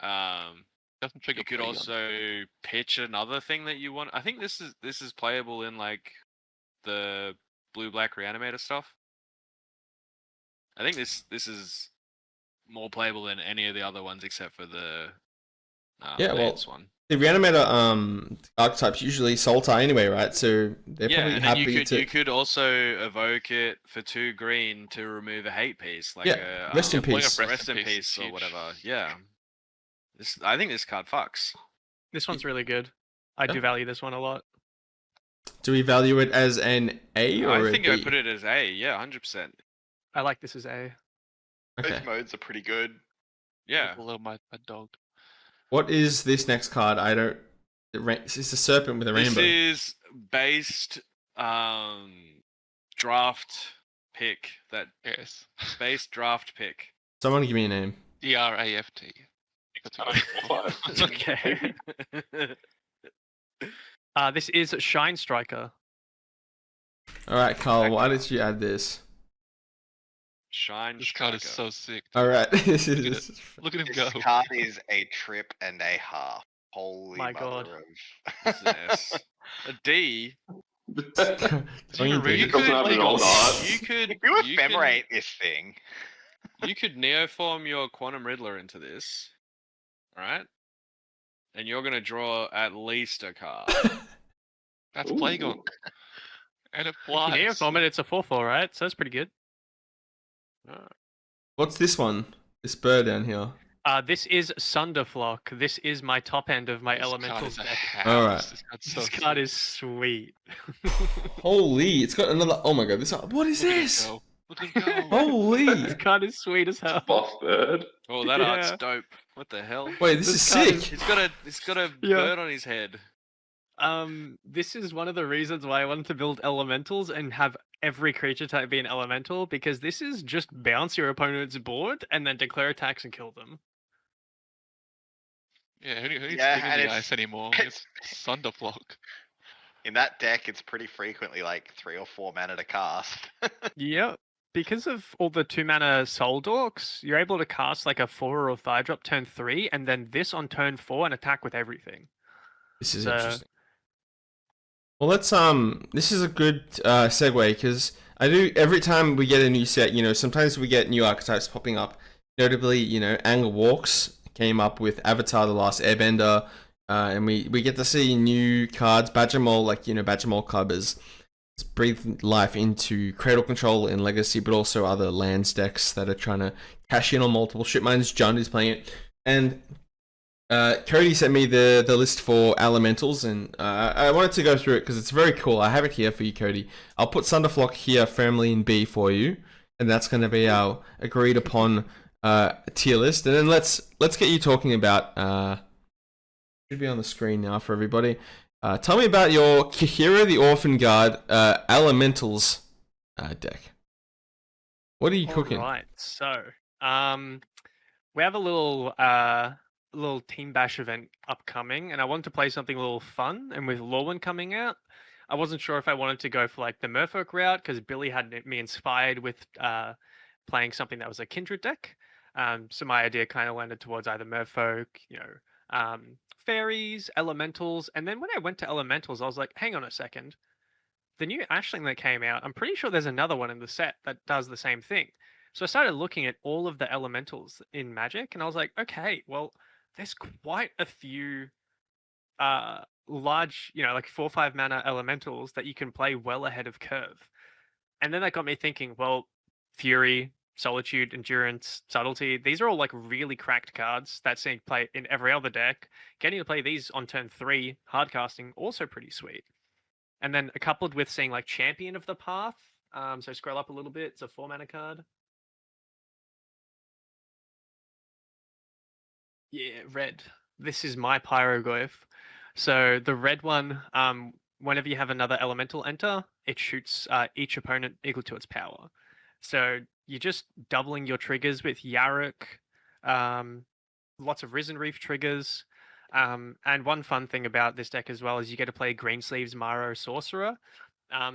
Doesn't trigger You could play also pitch another thing that you want. I think this is playable in like the blue-black reanimator stuff. I think this is more playable than any of the other ones except for the Lance one. The Reanimator archetypes usually soul tie anyway, right? So they're Yeah, probably and then happy you could also evoke it for 2 green to remove a hate piece, like Yeah, a rest in pulling up peace. rest in peace or huge. whatever. Yeah, I think this card fucks. This one's really good. I do value this one a lot. Do we value it as an A or I a think B? I put it as A. Yeah, 100%. I like this as A. Okay. Both modes are pretty good. Yeah. Below my dog. What is this next card? I don't. It's a serpent with a This rainbow. is based draft pick. That Yes. base draft pick. Someone give me a name. DRAFT. That's Okay. This is Shine Striker. All right, Carl. That Why card. did you add this? Shine This card is Striker. so sick. All right. This is. Look at him This go. card is a trip and a half. Holy My mother God. of. This is an S. A D. Going read B. it? Doesn't have an old art. You could If you you can- ephemerate this thing, you could neoform your Quantum Riddler into this, right? And you're gonna draw at least a card. That's Ooh. Plagon. And it If you flies. neoform it, it's a 4/4, right? So that's pretty good. What's this one? This bird down here. This is Sunderflock. This is my top end of my This card elementals is a deck. house. Alright. This card's so This card sick. is sweet. Holy! It's got another. Oh my god! This. What is Look at him this? go. Look at him go. Holy! This card is sweet as hell. Buff bird. Oh, that art's Yeah. dope. What the hell? Wait, this is card sick. is- It's got a Yeah. bird on his head. This is one of the reasons why I wanted to build elementals and have every creature type be an elemental, because this is just bounce your opponent's board and then declare attacks and kill them. Yeah, who needs Yeah, Dig in and the it's- Ice anymore? it's- It's Sunderflock. in that deck, it's pretty frequently like 3 or 4 mana to cast. Yep. Because of all the 2-mana Soul Dorks, you're able to cast like a 4 or 5 drop turn 3, and then this on turn 4 and attack with everything. This is So- interesting. Well, let's This is a good segue because I do every time we get a new set. Sometimes we get new archetypes popping up. Notably, Anger Walks came up with Avatar: The Last Airbender, and we get to see new cards. Badger Mole, Badger Mole Club has breathed life into Cradle Control in Legacy, but also other lands decks that are trying to cash in on multiple ship mines. John is playing it, and Cody sent me the list for elementals, and I wanted to go through it because it's very cool. I have it here for you, Cody. I'll put Sunderflock here firmly in B for you, and that's going to be our agreed upon tier list. And then let's get you talking about Should be on the screen now for everybody. Tell me about your Kahira the Orphan Guard Elementals deck. What are you cooking? All right, so we have a little team bash event upcoming, and I wanted to play something a little fun. And with Lorwyn coming out, I wasn't sure if I wanted to go for like the Merfolk route because Billy had me inspired with playing something that was a Kindred deck. So my idea kind of landed towards either Merfolk, fairies, elementals, and then when I went to elementals, I was like, hang on a second. The new Ashling that came out, I'm pretty sure there's another one in the set that does the same thing. So I started looking at all of the elementals in Magic, and I was like, okay, well, there's quite a few large, like 4/5 mana elementals that you can play well ahead of curve. And then that got me thinking, well, Fury, Solitude, Endurance, Subtlety, these are all like really cracked cards that seem to play in every other deck. Getting to play these on turn 3, hardcasting, also pretty sweet. And then coupled with seeing like Champion of the Path. So scroll up a little bit. It's a 4 mana card. Yeah, red. This is my Pyroglyph. So the red one, whenever you have another elemental enter, it shoots each opponent equal to its power. So you're just doubling your triggers with Yarok, lots of Risen Reef triggers. And one fun thing about this deck as well is you get to play Greensleeves Maro Sorcerer.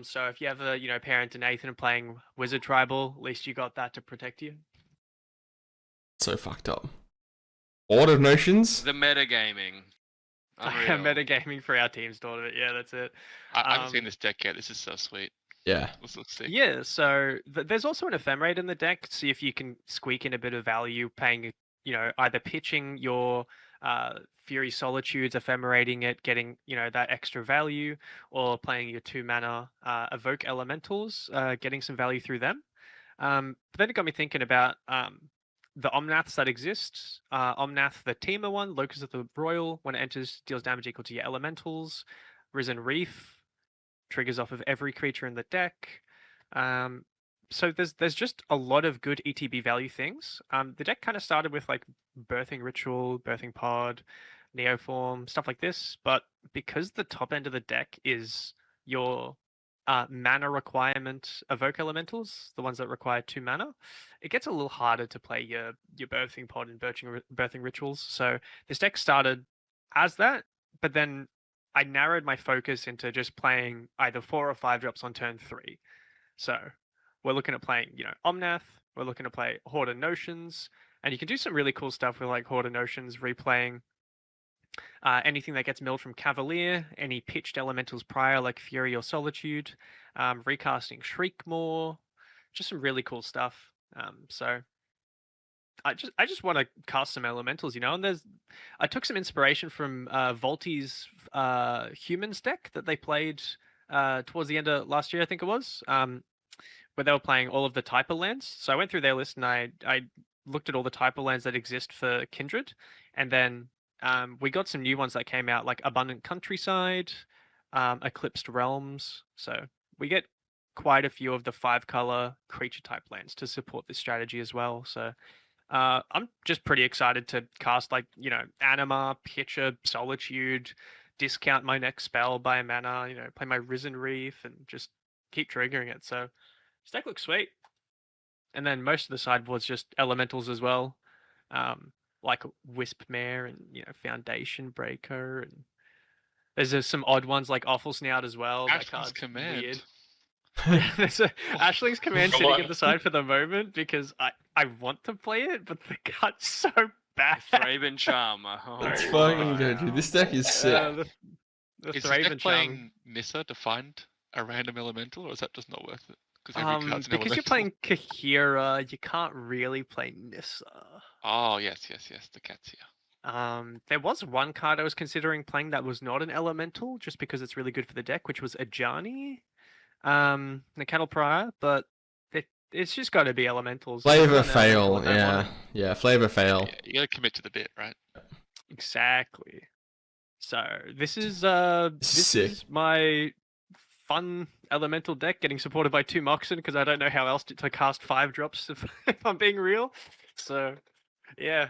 So if you have a parent to Nathan and playing Wizard Tribal, at least you got that to protect you. So fucked up. Order of Notions. The metagaming. Unreal. Metagaming for our team's tournament. Yeah, that's it. I haven't seen this deck yet. This is so sweet. Yeah. This looks sick. Yeah, so there's also an Ephemerate in the deck. See if you can squeak in a bit of value, paying, either pitching your Fury Solitudes, ephemerating it, getting, that extra value, or playing your 2 mana Evoke Elementals, getting some value through them. But then it got me thinking about the Omnaths that exist. Omnath, the Teamer one, Locus of the Royal, when it enters, deals damage equal to your elementals. Risen Reef triggers off of every creature in the deck. So there's just a lot of good ETB value things. The deck kind of started with like Birthing Ritual, Birthing Pod, Neoform, stuff like this. But because the top end of the deck is your mana requirement Evoke Elementals, the ones that require 2 mana, it gets a little harder to play your Birthing Pod and Birthing Rituals. So this deck started as that, but then I narrowed my focus into just playing either 4 or 5 drops on turn 3. So we're looking at playing, Omnath, we're looking to play Horde of Notions, and you can do some really cool stuff with like Horde of Notions, replaying anything that gets milled from Cavalier, any pitched elementals prior like Fury or Solitude, recasting Shriekmaw, just some really cool stuff. So I just want to cast some elementals, and I took some inspiration from Volti's Humans deck that they played towards the end of last year, I think it was, where they were playing all of the Typer lands. So I went through their list and I looked at all the Typer lands that exist for Kindred, and then we got some new ones that came out, like Abundant Countryside, Eclipsed Realms. So we get quite a few of the 5-color creature type lands to support this strategy as well. So I'm just pretty excited to cast like, Anima, Pitcher, Solitude, discount my next spell by a mana, play my Risen Reef and just keep triggering it. So this deck looks sweet. And then most of the sideboard's just elementals as well. Like Wispmare and, Foundation Breaker. And there's some odd ones like Awful Snout as well. That Ashling's card's Command. weird. There's Ashling's Command sitting at the side for the moment because I want to play it, but the card's so bad. Thraben Charm. Oh, That's fucking good, dude. This deck is sick. The Is this Thraben deck Charm. playing Nissa to find a random elemental, or is that just not worth it? Because you're playing Kahira, you can't really play Nissa. Oh yes, the cat's here. There was one card I was considering playing that was not an elemental, just because it's really good for the deck, which was Ajani, the Cattle Prior, but it's just got to be elementals. Flavor fail, yeah, flavor fail. Yeah, you gotta commit to the bit, right? Exactly. So this is Sick. is my fun elemental deck getting supported by 2 Moxen because I don't know how else to cast 5 drops if I'm being real. So yeah,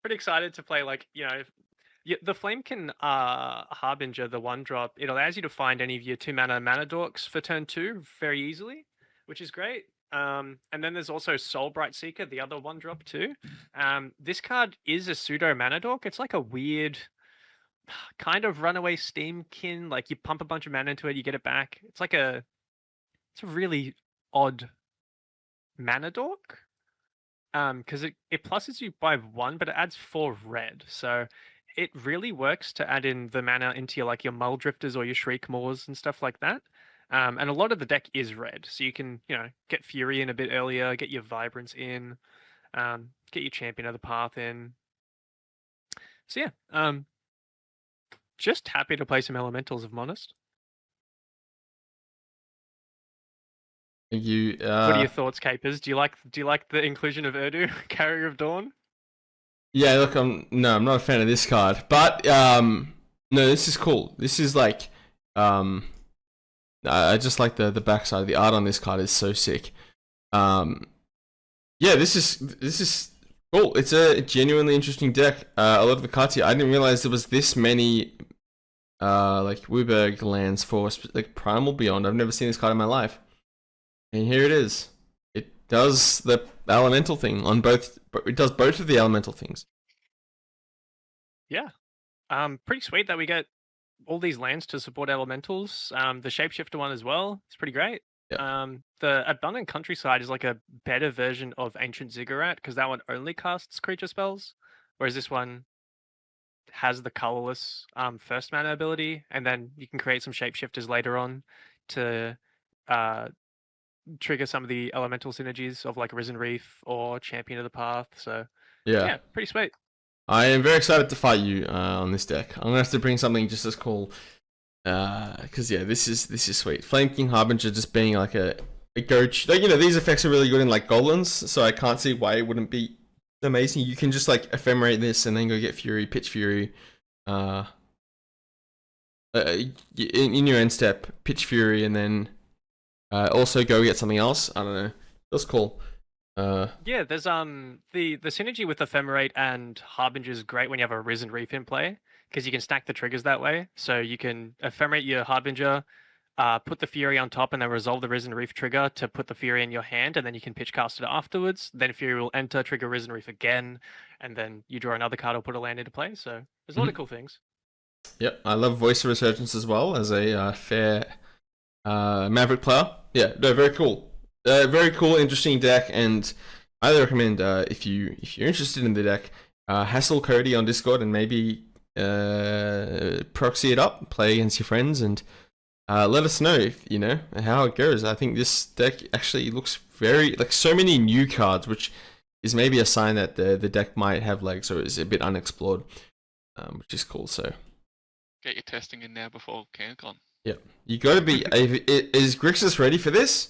pretty excited to play. Like, you Yeah, the Flamekin Harbinger, the 1-drop, it allows you to find any of your 2-mana mana dorks for turn 2 very easily, which is great. And then there's also Soulbright Seeker, the other 1-drop too. This card is a pseudo mana dork. It's like a weird kind of runaway Steamkin. Like you pump a bunch of mana into it, you get it back. It's a really odd mana dork. Because it pluses you by 1, but it adds 4 red. So it really works to add in the mana into your your Muldrifters or your Shriekmaws and stuff like that. And a lot of the deck is red, so you can get Fury in a bit earlier, get your Vibrance in, get your Champion of the Path in. So yeah, just happy to play some Elementals, if I'm honest. Thank you. What are your thoughts, Capers? Do you like the inclusion of Urdu, Carrier of Dawn? Yeah, look, I'm not a fan of this card, but no, this is cool. This is like, I just like the backside. The art on this card is so sick. Yeah, this is cool. It's a genuinely interesting deck. A lot of the cards here, I didn't realize there was this many, like Wooburg lands for like Primal Beyond. I've never seen this card in my life, and here it is. It does the elemental thing on both. It does both of the elemental things. Yeah, pretty sweet that we get all these lands to support elementals. The Shapeshifter one as well. It's pretty great. The Abundant Countryside is like a better version of Ancient Ziggurat because that one only casts creature spells, whereas this one has the colorless first mana ability, and then you can create some Shapeshifters later on to trigger some of the elemental synergies of like Risen Reef or Champion of the Path. So yeah, pretty sweet. I am very excited to fight you on this deck. I'm gonna have to bring something just as cool, because yeah, this is sweet. Flame King Harbinger just being like a goach. Like, these effects are really good in like goblins, so I can't see why it wouldn't be amazing. You can just like ephemerate this and then go get Fury, pitch Fury, in your end step, pitch Fury, and then also go get something else. I don't know. That's cool. Yeah, there's the synergy with Ephemerate and Harbinger is great when you have a Risen Reef in play because you can stack the triggers that way. So you can Ephemerate your Harbinger, put the Fury on top, and then resolve the Risen Reef trigger to put the Fury in your hand, and then you can pitch cast it afterwards. Then Fury will enter, trigger Risen Reef again, and then you draw another card or put a land into play. So there's a lot of cool things. Yep, I love Voice of Resurgence as well as a fair Maverick player. Yeah, no, very cool. Very cool, interesting deck, and I highly recommend if you're interested in the deck, hassle Cody on Discord and maybe proxy it up, play against your friends, and let us know if how it goes. I think this deck actually looks very like so many new cards, which is maybe a sign that the deck might have legs or is a bit unexplored, which is cool. So get your testing in now before CanCon. Yeah, you got to be. Is Grixis ready for this?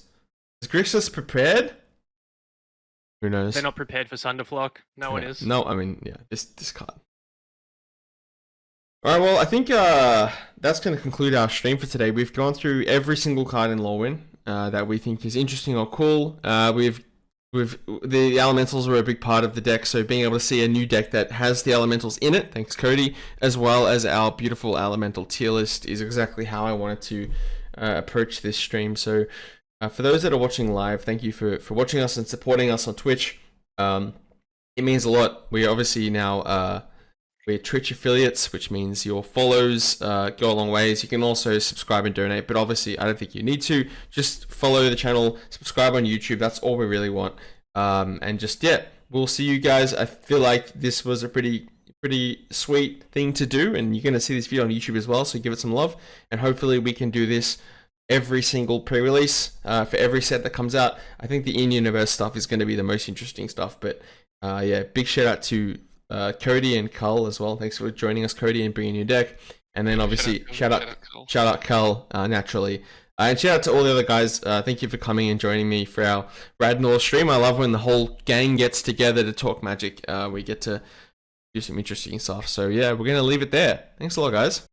Is Grixis prepared? Who knows? They're not prepared for Sunderflock. No one is. No, I mean, yeah, this card. Alright, well, I think that's going to conclude our stream for today. We've gone through every single card in Lorwyn that we think is interesting or cool. The elementals were a big part of the deck, so being able to see a new deck that has the elementals in it, thanks Cody, as well as our beautiful elemental tier list is exactly how I wanted to approach this stream. So for those that are watching live, thank you for watching us and supporting us on Twitch. It means a lot. We obviously now we're Twitch affiliates, which means your follows go a long ways. You can also subscribe and donate, but obviously I don't think you need to. Just follow the channel, subscribe on YouTube. That's all we really want. And just, yeah, we'll see you guys. I feel like this was a pretty sweet thing to do, and you're going to see this video on YouTube as well, so give it some love. And hopefully we can do this every single pre-release for every set that comes out. I think the in-universe stuff is going to be the most interesting stuff, but yeah, big shout out to Cody and Cull as well. Thanks for joining us, Cody, and bringing your deck. And then obviously shout out Cull naturally. And shout out to all the other guys. Thank you for coming and joining me for our Rad Nauseam stream. I love when the whole gang gets together to talk Magic. We get to do some interesting stuff. So yeah, we're gonna leave it there. Thanks a lot, guys.